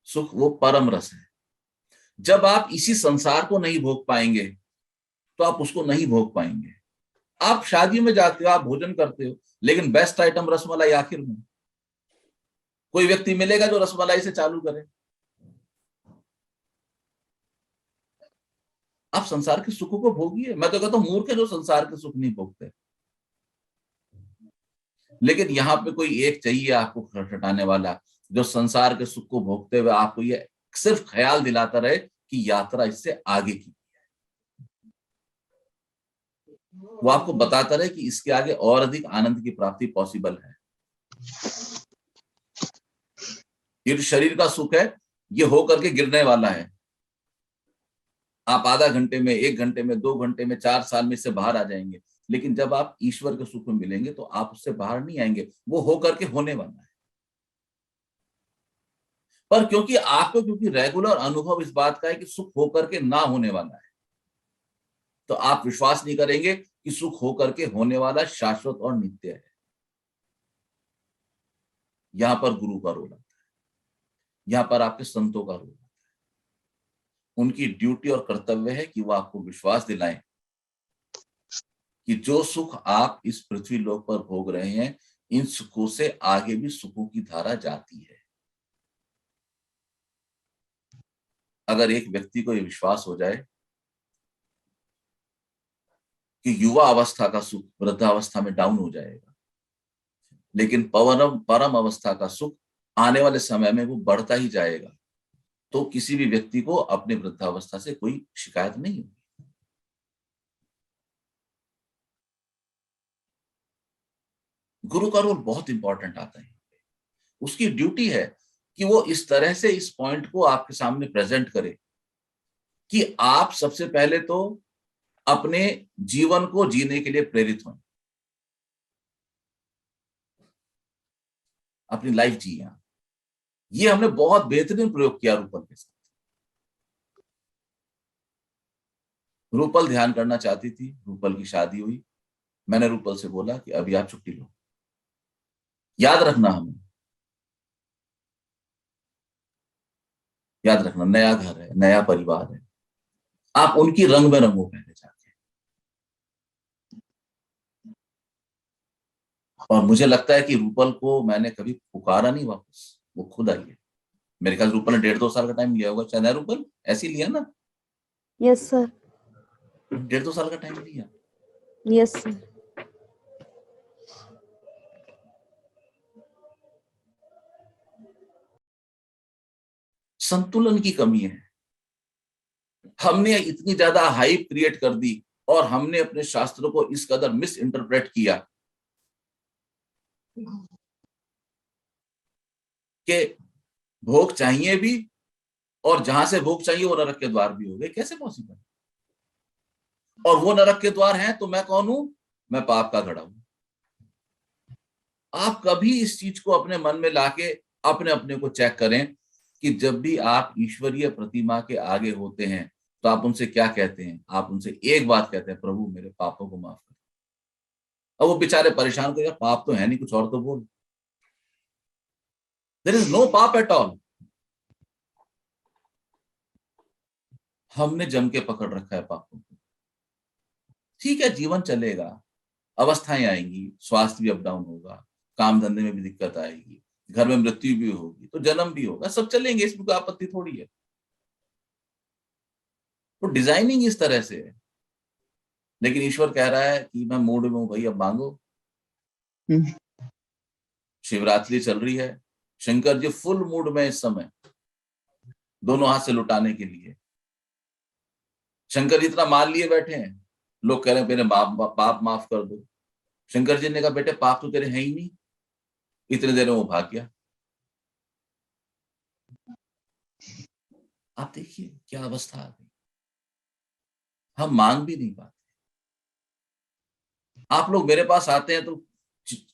सुख वो परम रस है। जब आप इसी संसार को नहीं भोग पाएंगे तो आप उसको नहीं भोग पाएंगे। आप शादी में जाते हो, आप भोजन करते हो, लेकिन बेस्ट आइटम रसमलाई आखिर में। कोई व्यक्ति मिलेगा जो रसमलाई से चालू करे। आप संसार के सुखों को भोगिए। मैं तो कहता हूं मूर्ख है जो संसार के सुख नहीं भोगते। लेकिन यहाँ पे कोई एक चाहिए आपको खटखटाने वाला, जो संसार के सुख को भोगते हुए आपको ये सिर्फ ख्याल दिलाता रहे कि यात्रा इससे आगे की है। वो आपको बताता रहे कि इसके आगे और अधिक आनंद की प्राप्ति पॉसिबल है। ये जो शरीर का सुख है ये होकर के गिरने वाला है। आप आधा घंटे में, 1 घंटे में, 2 घंटे में, 4 साल में इससे बाहर आ जाएंगे। लेकिन जब आप ईश्वर के सुख में मिलेंगे तो आप उससे बाहर नहीं आएंगे, वो होकर के होने वाला है। पर क्योंकि रेगुलर अनुभव इस बात का है कि सुख होकर के ना होने वाला है, तो आप विश्वास नहीं करेंगे कि सुख होकर के होने वाला शाश्वत और नित्य है। यहां पर गुरु का रोल आता है, यहां पर आपके संतों का रोल आता है। उनकी ड्यूटी और कर्तव्य है कि वो आपको विश्वास दिलाएं कि जो सुख आप इस पृथ्वी लोक पर भोग रहे हैं, इन सुखों से आगे भी सुखों की धारा जाती है। अगर एक व्यक्ति को यह विश्वास हो जाए कि युवा अवस्था का सुख वृद्धावस्था में डाउन हो जाएगा, लेकिन परम अवस्था का सुख आने वाले समय में वो बढ़ता ही जाएगा, तो किसी भी व्यक्ति को अपने वृद्धावस्था से कोई शिकायत नहीं होगी। गुरु का रोल बहुत इंपॉर्टेंट आता है। उसकी ड्यूटी है कि वो इस तरह से इस पॉइंट को आपके सामने प्रेजेंट करे कि आप सबसे पहले तो अपने जीवन को जीने के लिए प्रेरित हों, अपनी लाइफ जिए। ये हमने बहुत बेहतरीन प्रयोग किया रूपल के साथ। रूपल ध्यान करना चाहती थी, रूपल की शादी हुई, मैंने रूपल से बोला कि अभी आप छुट्टी लो। याद रखना, हमें याद रखना, नया घर है, नया परिवार है, आप उनकी रंग में रंगो पहले जाके। और मुझे लगता है कि रूपल को मैंने कभी पुकारा नहीं वापस, वो खुद आई है। मेरे ख्याल रूपल ने 1.5-2 साल का टाइम लिया होगा शायद, है रूपल? ऐसे ही लिया ना? Yes sir. 1.5-2 साल का टाइम लिया। Yes sir. संतुलन की कमी है। हमने इतनी ज्यादा हाइप क्रिएट कर दी और हमने अपने शास्त्रों को इस कदर मिस इंटरप्रेट किया कि भोग चाहिए भी और जहां से भोग चाहिए वो नरक के द्वार भी हो गए। कैसे पॉसिबल? और वो नरक के द्वार हैं तो मैं कौन हूं? मैं पाप का घड़ा हूं। आप कभी इस चीज को अपने मन में लाके अपने अपने को चेक करें कि जब भी आप ईश्वरीय प्रतिमा के आगे होते हैं तो आप उनसे क्या कहते हैं? आप उनसे एक बात कहते हैं, प्रभु मेरे पापों को माफ कर। अब वो बेचारे परेशान को, यार पाप तो है नहीं, कुछ और तो बोल। देयर इज नो पाप एट ऑल। हमने जम के पकड़ रखा है पापों को। ठीक है, जीवन चलेगा, अवस्थाएं आएंगी, स्वास्थ्य भी अप डाउन होगा, काम धंधे में भी दिक्कत आएगी, घर में मृत्यु भी होगी, तो जन्म भी होगा, सब चलेंगे, इसमें कोई आपत्ति थोड़ी है। तो डिजाइनिंग इस तरह से है। लेकिन ईश्वर कह रहा है कि मैं मूड में हूं भाई, अब मांगो। शिवरात्रि चल रही है, शंकर जी फुल मूड में इस समय, दोनों हाथ से लुटाने के लिए। शंकर जी इतना माल लिए बैठे हैं, लोग कह रहे हैं मेरे पाप माफ कर दो। शंकर जी ने कहा बेटे पाप तो तेरे हैं ही नहीं। इतने देर में वो भाग गया। आप देखिए क्या अवस्था आ गई, हम मांग भी नहीं पाते। आप लोग मेरे पास आते हैं तो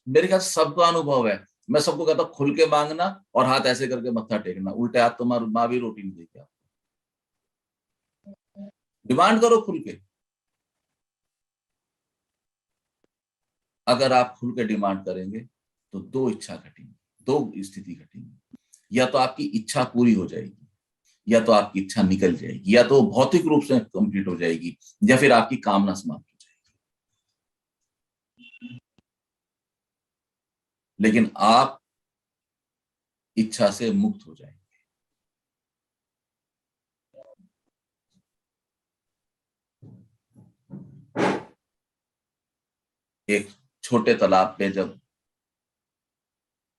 मेरे ख्याल से सबका अनुभव है, मैं सबको कहता हूं खुल के मांगना और हाथ ऐसे करके मत्था टेकना, उल्टे हाथ तो माँ भी रोटी नहीं देगी। आप डिमांड करो खुल के। अगर आप खुल के डिमांड करेंगे तो दो इच्छा घटेंगी, दो स्थिति घटेंगी। या तो आपकी इच्छा पूरी हो जाएगी, या तो आपकी इच्छा निकल जाएगी, या तो भौतिक रूप से कंप्लीट हो जाएगी, या फिर आपकी कामना समाप्त हो जाएगी। लेकिन आप इच्छा से मुक्त हो जाएंगे। एक छोटे तालाब पे जब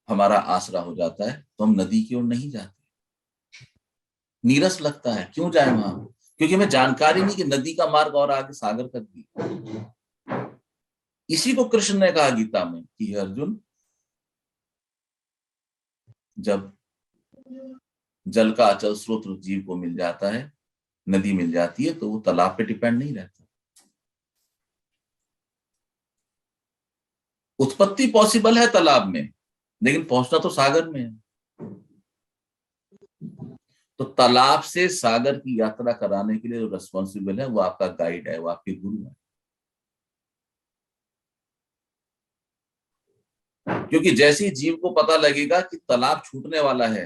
हमारा आसरा हो जाता है तो हम नदी की ओर नहीं जाते, नीरस लगता है, क्यों जाए वहां? क्योंकि हमें जानकारी नहीं कि नदी का मार्ग और आगे सागर तक भी। इसी को कृष्ण ने कहा गीता में कि हे अर्जुन, जब जल का अचल स्रोत जीव को मिल जाता है, नदी मिल जाती है, तो वो तालाब पे डिपेंड नहीं रहता। उत्पत्ति पॉसिबल है तालाब में, लेकिन पहुंचना तो सागर में है। तो तालाब से सागर की यात्रा कराने के लिए जो रिस्पॉन्सिबल है वो आपका गाइड है, वो आपके गुरु है। क्योंकि जैसे ही जीव को पता लगेगा कि तालाब छूटने वाला है,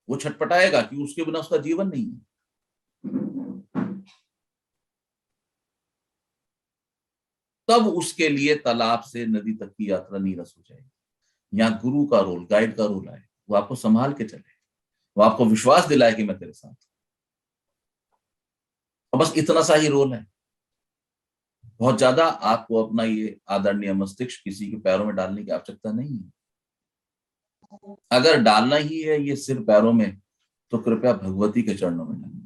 वो छटपटाएगा कि उसके बिना उसका जीवन नहीं है। तब उसके लिए तालाब से नदी तक की यात्रा नीरस हो जाएगी। यहाँ गुरु का रोल, गाइड का रोल आए, वो आपको संभाल के चले, वो आपको विश्वास दिलाए कि मैं तेरे साथ हूं। और बस इतना सा ही रोल है। बहुत ज्यादा आपको अपना ये आदरणीय मस्तिष्क किसी के पैरों में डालने की आवश्यकता नहीं है। अगर डालना ही है ये सिर पैरों में, तो कृपया भगवती के चरणों में डालिए।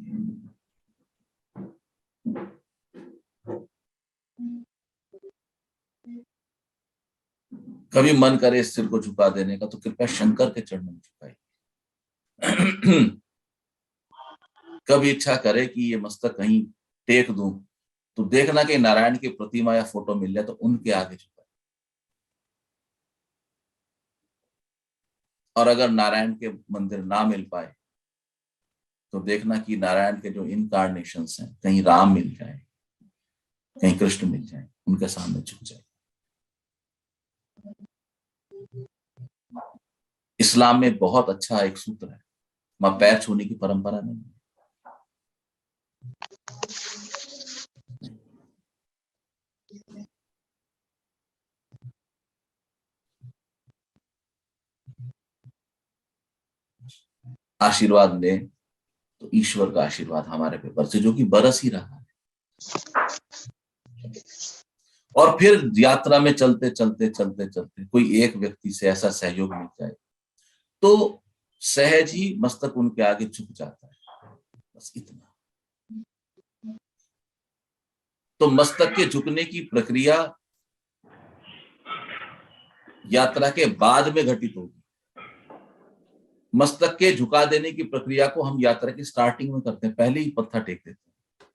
कभी मन करे इस सिर को झुका देने का, तो कृपया शंकर के चरणों में झुकाइए। कभी इच्छा करे कि ये मस्तक कहीं टेक दूं, तो देखना कि नारायण की प्रतिमा या फोटो मिल जाए तो उनके आगे झुकाए। और अगर नारायण के मंदिर ना मिल पाए तो देखना कि नारायण के जो इनकार्नेशंस हैं, कहीं राम मिल जाए, कहीं कृष्ण मिल जाए, उनके सामने झुक जाए। इस्लाम में बहुत अच्छा एक सूत्र है, वहां पैर छूने की परंपरा नहीं है। आशीर्वाद ले तो ईश्वर का आशीर्वाद हमारे पे बरसे, जो कि बरस ही रहा है। और फिर यात्रा में चलते चलते चलते चलते कोई एक व्यक्ति से ऐसा सहयोग मिल जाए तो सहज ही मस्तक उनके आगे झुक जाता है, बस इतना। तो मस्तक के झुकने की प्रक्रिया यात्रा के बाद में घटित होगी। मस्तक के झुका देने की प्रक्रिया को हम यात्रा की स्टार्टिंग में करते हैं, पहले ही मत्था टेक देते हैं।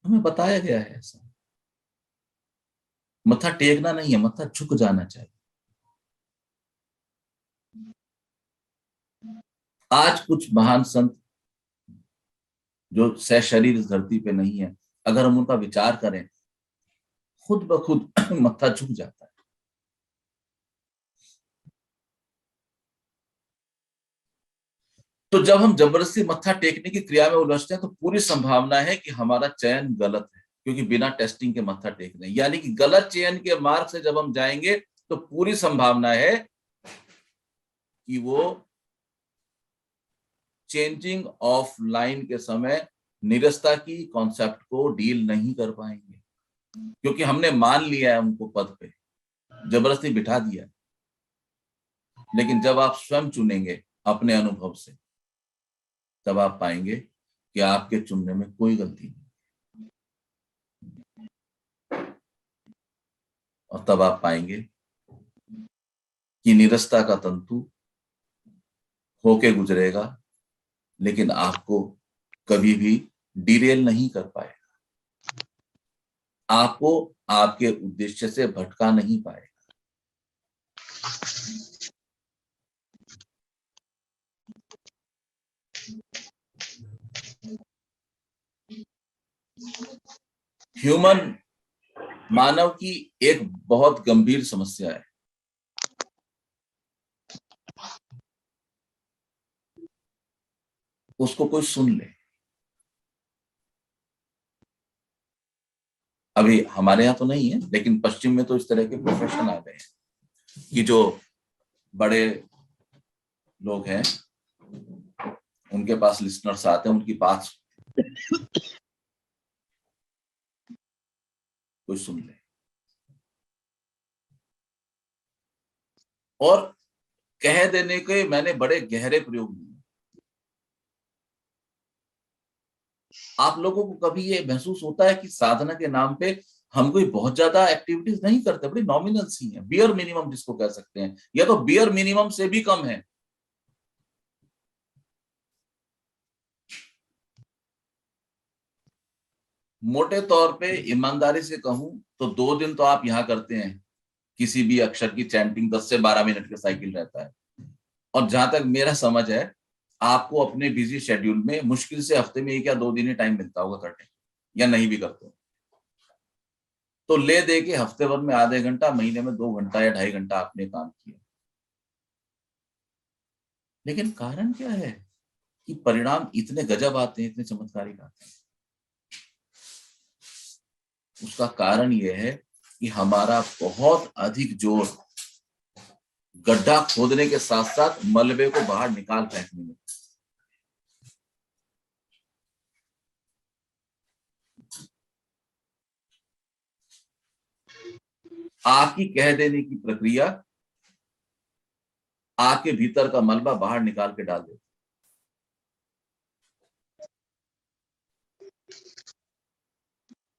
हमें बताया गया है ऐसा। मत्था टेकना नहीं है, मत्था झुक जाना चाहिए। आज कुछ महान संत जो सशरीर इस धरती पे नहीं है, अगर हम उनका विचार करें, खुद ब खुद मत्था झुक जाता है। तो जब हम जबरदस्ती मत्था टेकने की क्रिया में उलझते हैं तो पूरी संभावना है कि हमारा चयन गलत है, क्योंकि बिना टेस्टिंग के मत्था टेक रहे हैं। यानी कि गलत चयन के मार्ग से जब हम जाएंगे तो पूरी संभावना है कि वो चेंजिंग ऑफ लाइन के समय निरस्ता की कॉन्सेप्ट को डील नहीं कर पाएंगे, क्योंकि हमने मान लिया है उनको पद पे, जबरदस्ती बिठा दिया। लेकिन जब आप स्वयं चुनेंगे अपने अनुभव से, तब आप पाएंगे कि आपके चुनने में कोई गलती नहीं, और तब आप पाएंगे कि निरस्ता का तंतु होके गुजरेगा, लेकिन आपको कभी भी डिरेल नहीं कर पाएगा, आपको आपके उद्देश्य से भटका नहीं पाएगा। ह्यूमन, मानव की एक बहुत गंभीर समस्या है, उसको कोई सुन ले। अभी हमारे यहाँ तो नहीं है, लेकिन पश्चिम में तो इस तरह के प्रोफेशन आ गए हैं कि जो बड़े लोग हैं उनके पास लिसनर्स आते हैं, उनकी बात कोई सुन ले। और कह देने के मैंने बड़े गहरे प्रयोग लिए। आप लोगों को कभी ये महसूस होता है कि साधना के नाम पे हम कोई बहुत ज्यादा एक्टिविटीज नहीं करते, बड़ी नॉमिनल सी है, बियर मिनिमम जिसको कह सकते हैं, या तो बियर मिनिमम से भी कम है। मोटे तौर पे ईमानदारी से कहूं तो 2 दिन तो आप यहां करते हैं, किसी भी अक्षर की चैंटिंग 10 से 12 मिनट का साइकिल रहता है। और जहां तक मेरा समझ है, आपको अपने बिजी शेड्यूल में मुश्किल से हफ्ते में 1 या 2 दिन ही टाइम मिलता होगा करने, या नहीं भी करते हो तो ले दे के हफ्ते भर में आधे घंटा, महीने में 2 घंटा या 2.5 घंटा आपने काम किया। लेकिन कारण क्या है कि परिणाम इतने गजब आते हैं, इतने चमत्कारिक आते हैं? उसका कारण यह है कि हमारा बहुत अधिक जोर गड्ढा खोदने के साथ साथ मलबे को बाहर निकाल फेंकने में। आपकी कह देने की प्रक्रिया आपके भीतर का मलबा बाहर निकाल के डाल देती।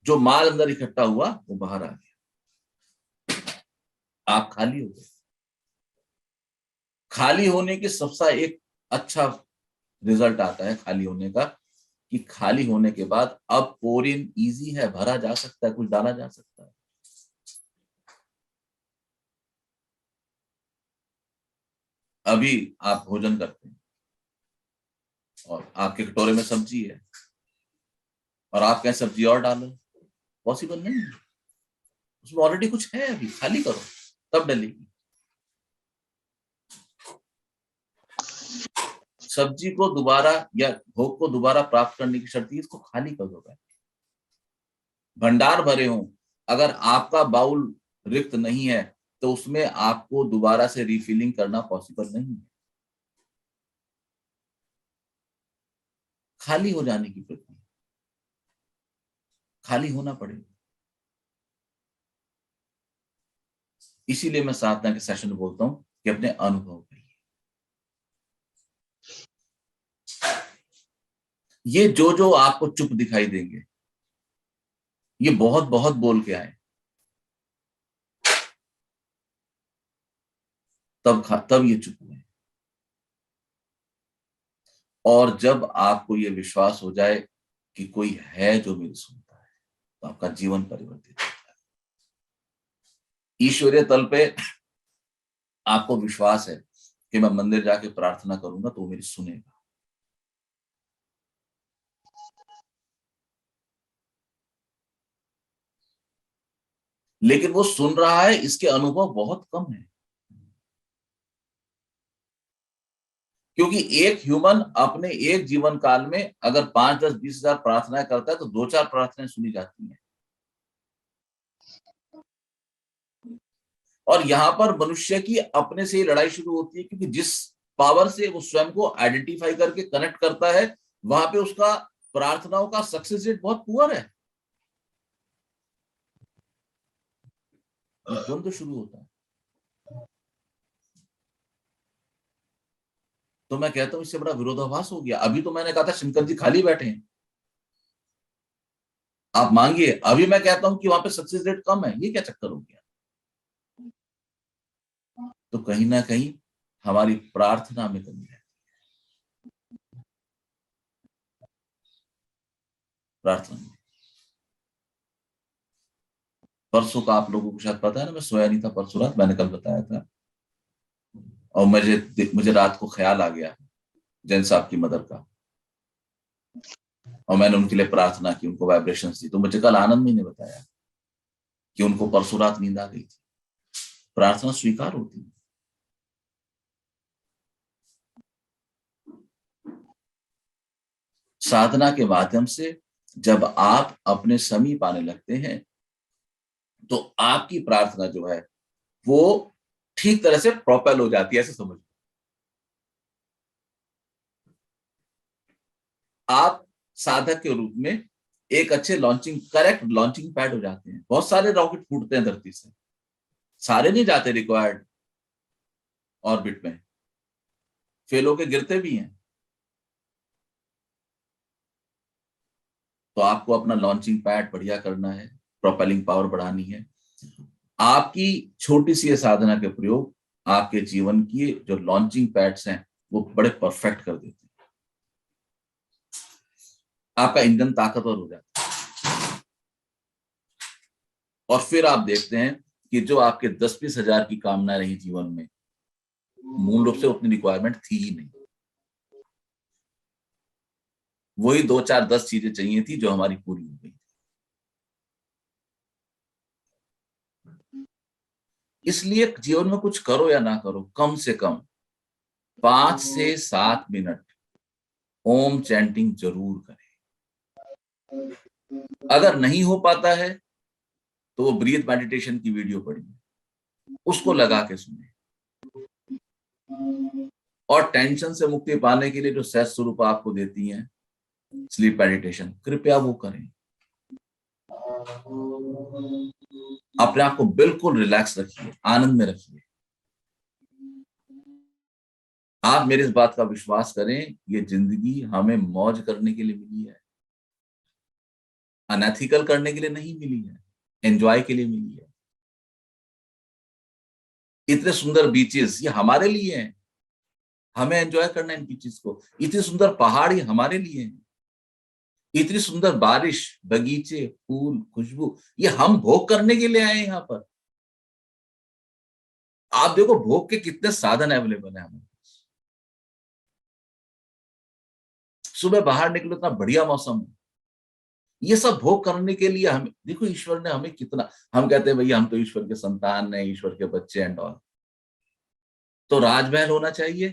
जो माल अंदर इकट्ठा हुआ वो बाहर आ गया, आप खाली हो गए। खाली होने की सबसे एक अच्छा रिजल्ट आता है खाली होने का, कि खाली होने के बाद अब पोरिन इजी है, भरा जा सकता है, कुछ डाला जा सकता है। अभी आप भोजन करते हैं और आपके कटोरे में सब्जी है और आप कहें सब्जी और डालो, पॉसिबल नहीं है, उसमें ऑलरेडी कुछ है, अभी खाली करो तब डलेगी। सब्जी को दोबारा या भोग को दोबारा प्राप्त करने की शर्त है इसको खाली कर दो। भंडार भरे हों, अगर आपका बाउल रिक्त नहीं है तो उसमें आपको दोबारा से रिफिलिंग करना पॉसिबल नहीं है। खाली हो जाने की प्रक्रिया, खाली होना पड़ेगा। इसीलिए मैं साधना के सेशन में बोलता हूं कि अपने अनुभव करिए। ये जो आपको चुप दिखाई देंगे, ये बहुत बहुत बोल के आए, तब ये चुप हुए। और जब आपको ये विश्वास हो जाए कि कोई है जो मेरी सुनता है, तो आपका जीवन परिवर्तित होता है। ईश्वरीय तल पे आपको विश्वास है कि मैं मंदिर जाके प्रार्थना करूंगा तो वो मेरी सुनेगा। लेकिन वो सुन रहा है, इसके अनुभव बहुत कम है, क्योंकि एक ह्यूमन अपने एक जीवन काल में अगर 5, 10, 20 हजार प्रार्थनाएं करता है तो 2-4 प्रार्थनाएं सुनी जाती हैं। और यहां पर मनुष्य की अपने से ही लड़ाई शुरू होती है, क्योंकि जिस पावर से वो स्वयं को आइडेंटिफाई करके कनेक्ट करता है, वहां पे उसका प्रार्थनाओं का सक्सेस रेट बहुत पुअर है। द्वंद्व शुरू होता है। तो मैं कहता हूं इससे बड़ा विरोधाभास हो गया। अभी तो मैंने कहा था शंकर जी खाली बैठे हैं, आप मांगिए। अभी मैं कहता हूं कि वहां पे सक्सेस रेट कम है, ये क्या चक्कर हो गया? तो कहीं ना कहीं हमारी प्रार्थना में कमी है। प्रार्थना में परसों का आप लोगों को शायद पता है ना, मैं सोया नहीं था परसों रात, मैंने कल बताया था। और मुझे रात को ख्याल आ गया जैन साहब की मदर का, और मैंने उनके लिए प्रार्थना की, उनको वाइब्रेशंस दी। तो मुझे कल आनंद जी ने बताया कि उनको परसों रात नींद आ गई थी। प्रार्थना स्वीकार होती है। साधना के माध्यम से जब आप अपने समीप आने लगते हैं तो आपकी प्रार्थना जो है वो ठीक तरह से प्रोपेल हो जाती है, ऐसे समझ। आप साधक के रूप में एक अच्छे करेक्ट लॉन्चिंग पैड हो जाते हैं। बहुत सारे रॉकेट फूटते हैं धरती से, सारे नहीं जाते रिक्वायर्ड ऑर्बिट में, फेल होके गिरते भी हैं। तो आपको अपना लॉन्चिंग पैड बढ़िया करना है, प्रोपेलिंग पावर बढ़ानी है। आपकी छोटी सी साधना के प्रयोग आपके जीवन की जो लॉन्चिंग पैड्स हैं वो बड़े परफेक्ट कर देते हैं। आपका इंजन ताकतवर हो जाता है। और फिर आप देखते हैं कि जो आपके 10-20 हजार की कामना रही जीवन में, मूल रूप से उतनी रिक्वायरमेंट थी ही नहीं। वही 2, 4, 10 चीजें चाहिए थी जो हमारी पूरी हो गई। इसलिए जीवन में कुछ करो या ना करो, कम से कम 5 से 7 मिनट ओम चैंटिंग जरूर करें। अगर नहीं हो पाता है तो वो ब्रीथ मेडिटेशन की वीडियो पढ़िए, उसको लगा के सुने। और टेंशन से मुक्ति पाने के लिए जो सहज स्वरूप आपको देती हैं स्लीप मेडिटेशन, कृपया वो करें। अपने आप को बिल्कुल रिलैक्स रखिए, आनंद में रखिए। आप मेरे इस बात का विश्वास करें, ये जिंदगी हमें मौज करने के लिए मिली है, अनएथिकल करने के लिए नहीं मिली है, एंजॉय के लिए मिली है। इतने सुंदर बीचेस ये हमारे लिए हैं, हमें एंजॉय करना है इन बीचेस को। इतनी सुंदर पहाड़ ये हमारे लिए हैं, इतनी सुंदर बारिश, बगीचे, फूल, खुशबू, ये हम भोग करने के लिए आए हैं यहाँ पर। आप देखो भोग के कितने साधन अवेलेबल है हमें। सुबह बाहर निकलो, इतना बढ़िया मौसम है, ये सब भोग करने के लिए हमें देखो ईश्वर ने हमें कितना। हम कहते हैं भैया हम तो ईश्वर के संतान हैं, ईश्वर के बच्चे एंड ऑल, तो राजमहल होना चाहिए।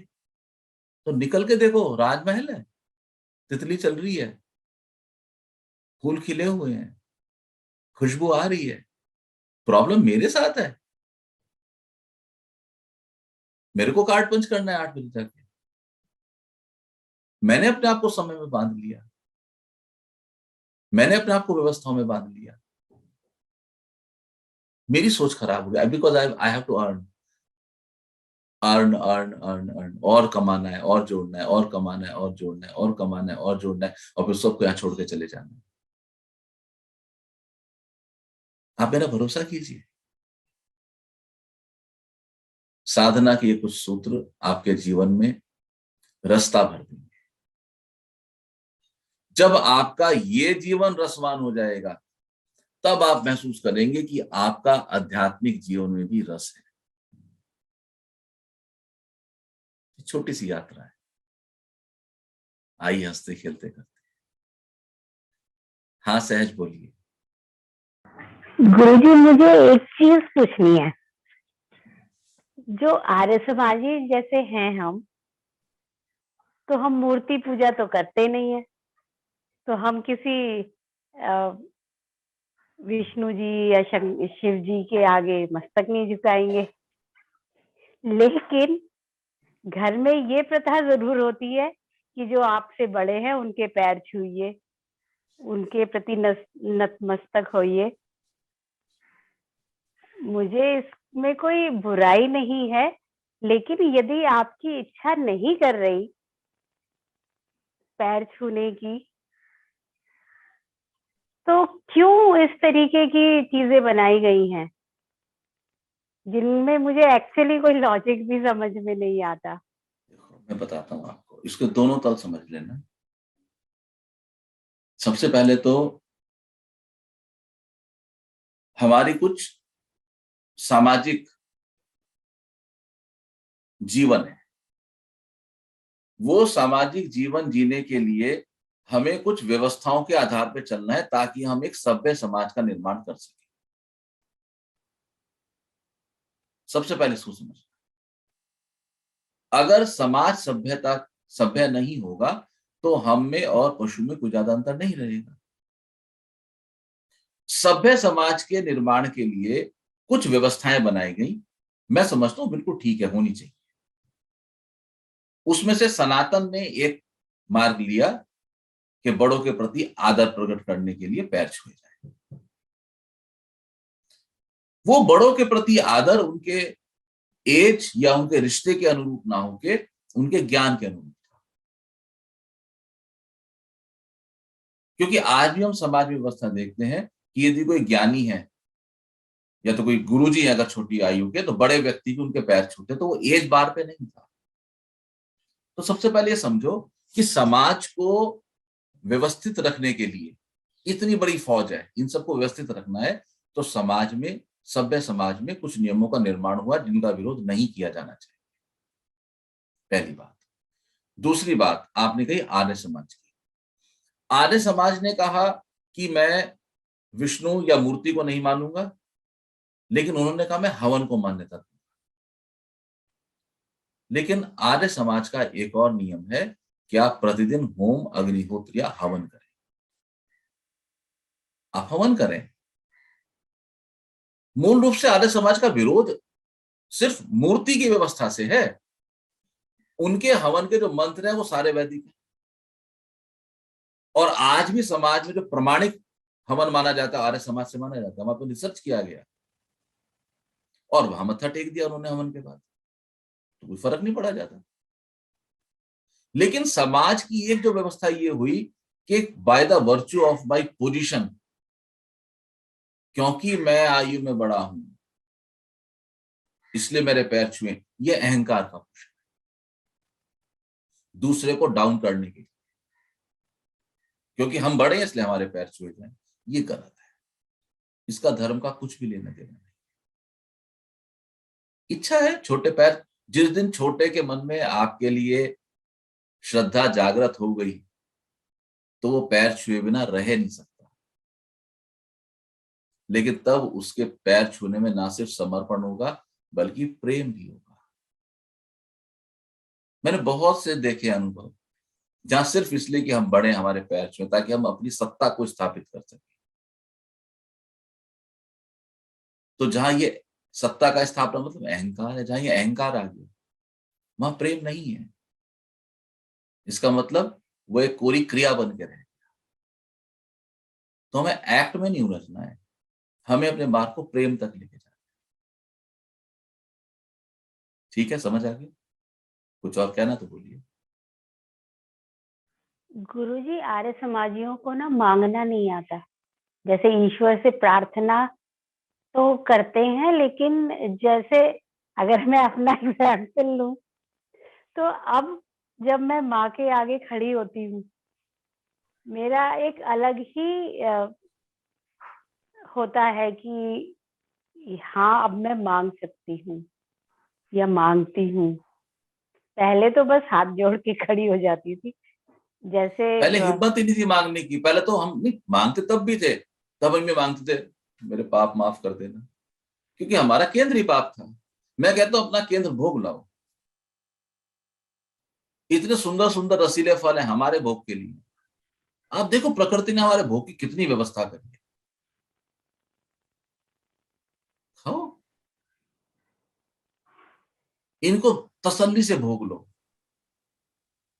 तो निकल के देखो, राजमहल है, तितली चल रही है, फूल खिले हुए हैं, खुशबू आ रही है। प्रॉब्लम मेरे साथ है, मेरे को कार्ड पंच करना है 8 बजे जाके। मैंने अपने आप को समय में बांध लिया, मैंने अपने आप को व्यवस्थाओं में बांध लिया। मेरी सोच खराब हो गई because I have to earn earn earn earn earn, और कमाना है और जोड़ना है, और कमाना है और जोड़ना है, और कमाना है और जोड़ना है, और फिर सबको यहाँ छोड़ के चले जाना है। आप मेरा भरोसा कीजिए, साधना के ये कुछ सूत्र आपके जीवन में रास्ता भर देंगे। जब आपका ये जीवन रसवान हो जाएगा तब आप महसूस करेंगे कि आपका आध्यात्मिक जीवन में भी रस है। छोटी सी यात्रा है, आइए हंसते खेलते करते। हाँ सहज बोलिए। गुरुजी मुझे एक चीज पूछनी है। जो आर्य समाजी जैसे हैं हम, तो हम मूर्ति पूजा तो करते नहीं है, तो हम किसी विष्णु जी या शिव जी के आगे मस्तक नहीं झुकाएंगे। लेकिन घर में ये प्रथा जरूर होती है कि जो आपसे बड़े हैं उनके पैर छूइए, उनके प्रति नतमस्तक होइए। मुझे इसमें कोई बुराई नहीं है, लेकिन यदि आपकी इच्छा नहीं कर रही पैर छूने की, तो क्यों इस तरीके की चीजें बनाई गई हैं जिनमें मुझे एक्चुअली कोई लॉजिक भी समझ में नहीं आता। देखो मैं बताता हूँ आपको, इसके दोनों तल समझ लेना। सबसे पहले तो हमारी कुछ सामाजिक जीवन है, वो सामाजिक जीवन जीने के लिए हमें कुछ व्यवस्थाओं के आधार पर चलना है ताकि हम एक सभ्य समाज का निर्माण कर सकें। सबसे पहले इसको समझ, अगर समाज सभ्य नहीं होगा तो हम में और पशु में कोई ज्यादा अंतर नहीं रहेगा। सभ्य समाज के निर्माण के लिए कुछ व्यवस्थाएं बनाई गई, मैं समझता हूं बिल्कुल ठीक है, होनी चाहिए। उसमें से सनातन ने एक मार्ग लिया कि बड़ों के प्रति आदर प्रकट करने के लिए पैर छुए जाए। वो बड़ों के प्रति आदर उनके एज या उनके रिश्ते के अनुरूप ना होके उनके ज्ञान के अनुरूप था। क्योंकि आज भी हम समाज व्यवस्था देखते हैं कि यदि कोई ज्ञानी है या तो कोई गुरुजी है अगर छोटी आयु के, तो बड़े व्यक्ति के उनके पैर छूते, तो वो एज बार पे नहीं था। तो सबसे पहले ये समझो कि समाज को व्यवस्थित रखने के लिए इतनी बड़ी फौज है, इन सबको व्यवस्थित रखना है, तो समाज में, सभ्य समाज में कुछ नियमों का निर्माण हुआ जिनका विरोध नहीं किया जाना चाहिए, पहली बात। दूसरी बात आपने कही आर्य समाज की। आर्य समाज ने कहा कि मैं विष्णु या मूर्ति को नहीं मानूंगा, लेकिन उन्होंने कहा मैं हवन को मान्यता दूंगा। लेकिन आर्य समाज का एक और नियम है कि आप प्रतिदिन होम, अग्निहोत्र या हवन करें। आप हवन करें। मूल रूप से आर्य समाज का विरोध सिर्फ मूर्ति की व्यवस्था से है। उनके हवन के जो मंत्र हैं वो सारे वैदिक हैं, और आज भी समाज में जो प्रमाणिक हवन माना जाता है आर्य समाज से माना जाता है। वहां पर रिसर्च किया गया और वहां मत्था टेक दिया उन्होंने हवन के बाद, तो कोई फर्क नहीं पड़ा जाता। लेकिन समाज की एक जो व्यवस्था ये हुई कि by the virtue of my position, क्योंकि मैं आयु में बड़ा हूं इसलिए मेरे पैर छुए, ये अहंकार का पोषण है, दूसरे को डाउन करने के लिए, क्योंकि हम बड़े हैं इसलिए हमारे पैर छुए जाए, ये गलत है। इसका धर्म का कुछ भी लेना देना नहीं। इच्छा है छोटे पैर, जिस दिन छोटे के मन में आपके लिए श्रद्धा जागृत हो गई तो वो पैर छुए बिना रह नहीं सकता। लेकिन तब उसके पैर छूने में ना सिर्फ समर्पण होगा बल्कि प्रेम भी होगा। मैंने बहुत से देखे अनुभव जहां सिर्फ इसलिए कि हम बड़े हमारे पैर छुए ताकि हम अपनी सत्ता को स्थापित कर सकें। तो जहां ये सत्ता का स्थापना मतलब अहंकार है, जहां ये अहंकार आ गया वहां प्रेम नहीं है। इसका मतलब वो एक कोरी क्रिया बन के रहे। तो हमें एक्ट में नहीं उलझना है, हमें अपने बात को प्रेम तक लेके जाना है। ठीक है, समझ आ गई? कुछ और कहना तो बोलिए। गुरुजी, आर्य समाजियों को ना मांगना नहीं आता। जैसे ईश्वर से प्रार्थना तो करते हैं, लेकिन जैसे अगर मैं अपना एग्जाम्पल लूं तो अब जब मैं माँ के आगे खड़ी होती हूँ, मेरा एक अलग ही होता है कि हाँ अब मैं मांग सकती हूँ या मांगती हूँ। पहले तो बस हाथ जोड़ के खड़ी हो जाती थी, जैसे पहले हिम्मत ही नहीं थी मांगने की। पहले तो हम नहीं मांगते, तब भी थे, तब हम भी मांगते थे मेरे पाप माफ कर देना, क्योंकि हमारा केंद्र ही पाप था। मैं कहता हूं अपना केंद्र भोग लाओ। इतने सुंदर सुंदर रसीले फल हैं हमारे भोग के लिए। आप देखो प्रकृति ने हमारे भोग की कितनी व्यवस्था करी है। खाओ, इनको तसल्ली से भोग लो।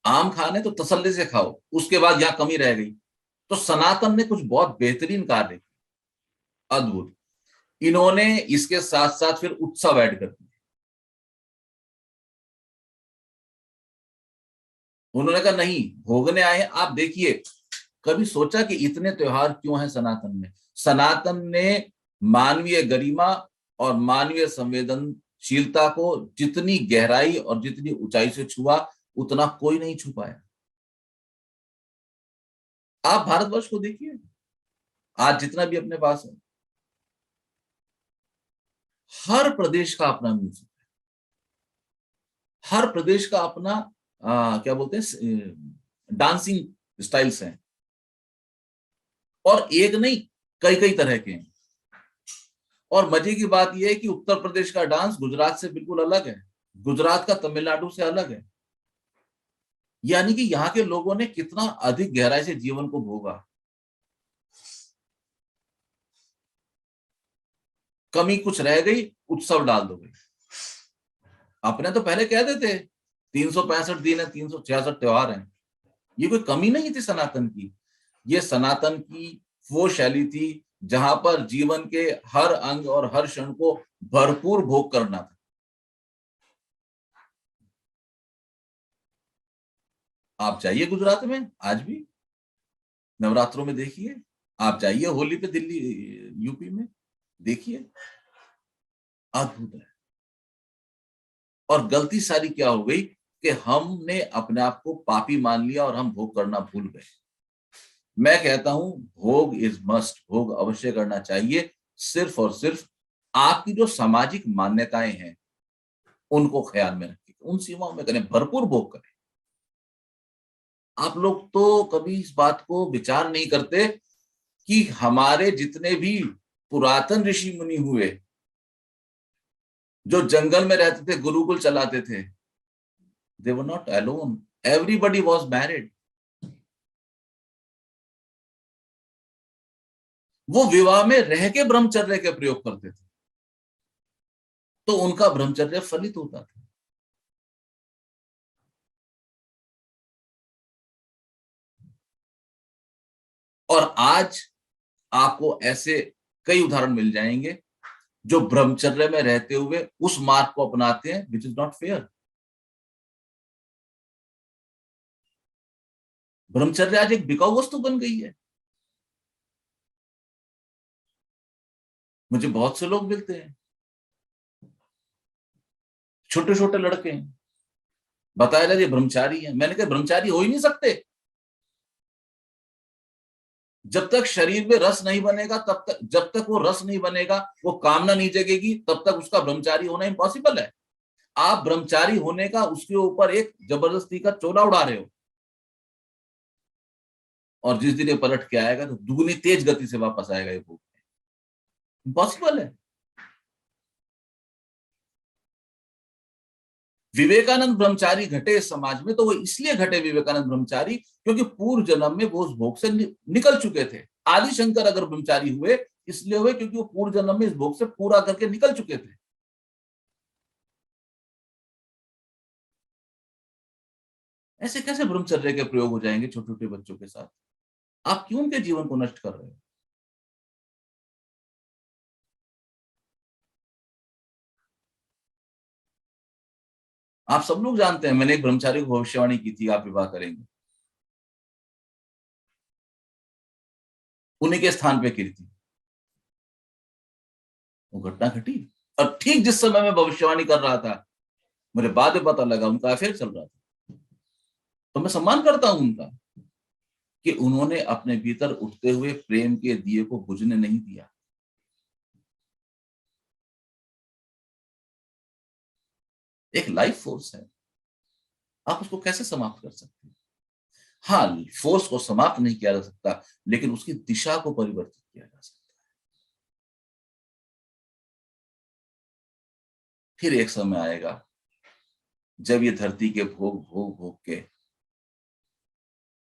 आम खाने तो तसल्ली से खाओ, उसके बाद यहां कमी रह गई। तो सनातन ने कुछ बहुत बेहतरीन कार्य किया, अद्भुत। इन्होंने इसके साथ साथ फिर उत्सव ऐड कर दिए। उन्होंने कहा नहीं, भोगने आए हैं। आप देखिए, कभी सोचा कि इतने त्योहार क्यों हैं सनातन में? सनातन ने मानवीय गरिमा और मानवीय संवेदनशीलता को जितनी गहराई और जितनी ऊंचाई से छुआ, उतना कोई नहीं छू पाया। आप भारतवर्ष को देखिए, आज जितना भी अपने पास है, हर प्रदेश का अपना म्यूजिक है, हर प्रदेश का अपना क्या बोलते हैं, डांसिंग स्टाइल्स हैं, और एक नहीं, कई कई तरह के हैं। और मजे की बात यह है कि उत्तर प्रदेश का डांस गुजरात से बिल्कुल अलग है, गुजरात का तमिलनाडु से अलग है। यानी कि यहाँ के लोगों ने कितना अधिक गहराई से जीवन को भोगा। कमी कुछ रह गई, उत्सव डाल दो। अपने तो पहले कह देते 365 दिन है, 366 त्योहार हैं। ये कोई कमी नहीं थी सनातन की। ये सनातन की वो शैली थी जहां पर जीवन के हर अंग और हर क्षण को भरपूर भोग करना था। आप जाइए गुजरात में, आज भी नवरात्रों में देखिए, आप जाइए होली पे दिल्ली यूपी में देखिए, अद्भुत है। और गलती सारी क्या हो गई कि हमने अपने आप को पापी मान लिया और हम भोग करना भूल गए। मैं कहता हूं भोग इज मस्ट, भोग अवश्य करना चाहिए। सिर्फ और सिर्फ आपकी जो सामाजिक मान्यताएं हैं उनको ख्याल में रखिए, उन सीमाओं में करें, भरपूर भोग करें। आप लोग तो कभी इस बात को विचार नहीं करते कि हमारे जितने भी पुरातन ऋषि मुनि हुए, जो जंगल में रहते थे, गुरुकुल चलाते थे, they were not alone, everybody was married। वो विवाह में रह के ब्रह्मचर्य के प्रयोग करते थे, तो उनका ब्रह्मचर्य फलित होता था। और आज आपको ऐसे कई उदाहरण मिल जाएंगे जो ब्रह्मचर्य में रहते हुए उस मार्ग को अपनाते हैं विच इज नॉट फेयर। ब्रह्मचर्य आज एक बिकाऊ वस्तु बन गई है। मुझे बहुत से लोग मिलते हैं, छोटे छोटे लड़के हैं, बताया जाए ब्रह्मचारी हैं। मैंने कहा ब्रह्मचारी हो ही नहीं सकते। जब तक शरीर में रस नहीं बनेगा, तब तक, जब तक वो रस नहीं बनेगा, वो कामना नहीं जगेगी, तब तक उसका ब्रह्मचारी होना इम्पॉसिबल है। आप ब्रह्मचारी होने का उसके ऊपर एक जबरदस्ती का चोला उड़ा रहे हो, और जिस दिन ये पलट के आएगा तो दुगनी तेज गति से वापस आएगा ये भूख। इम्पॉसिबल है। विवेकानंद ब्रह्मचारी घटे इस समाज में, तो वो इसलिए घटे विवेकानंद ब्रह्मचारी क्योंकि पूर्व जन्म में वो उस भोग से निकल चुके थे। आदि शंकर अगर ब्रह्मचारी हुए, इसलिए हुए क्योंकि वो पूर्व जन्म में इस भोग से पूरा करके निकल चुके थे। ऐसे कैसे ब्रह्मचर्य के प्रयोग हो जाएंगे छोटे छोटे बच्चों के साथ? आप क्यों उनके जीवन को नष्ट कर रहे हो? आप सब लोग जानते हैं, मैंने एक ब्रह्मचारी को भविष्यवाणी की थी, आप विवाह करेंगे, उन्हीं के स्थान पे कीर्ति। वो घटना घटी, और ठीक जिस समय मैं भविष्यवाणी कर रहा था, मुझे बाद में पता लगा उनका अफेयर चल रहा था। तो मैं सम्मान करता हूं उनका कि उन्होंने अपने भीतर उठते हुए प्रेम के दिए को बुझने नहीं दिया। एक लाइफ फोर्स है, आप उसको कैसे समाप्त कर सकते हैं? हाँ, फोर्स को समाप्त नहीं किया जा सकता, लेकिन उसकी दिशा को परिवर्तित किया जा सकता है। फिर एक समय आएगा जब ये धरती के भोग भोग भोग के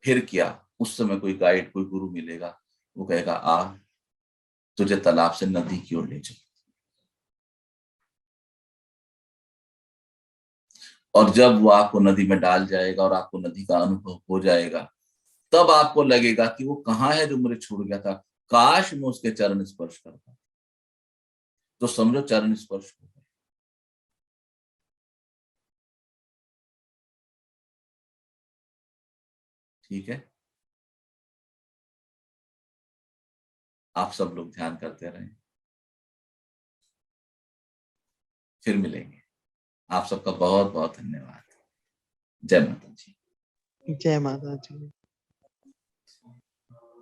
फिर क्या, उस समय कोई गाइड, कोई गुरु मिलेगा, वो कहेगा आ, तुझे तालाब से नदी की ओर ले चल। और जब वो आपको नदी में डाल जाएगा और आपको नदी का अनुभव हो जाएगा, तब आपको लगेगा कि वो कहाँ है जो मुझे छूट गया था, काश मैं उसके चरण स्पर्श करता। तो समझो चरण स्पर्श हो गया। ठीक है, आप सब लोग ध्यान करते रहें, फिर मिलेंगे। आप सबका बहुत बहुत धन्यवाद। जय माता जी। जय माता जी।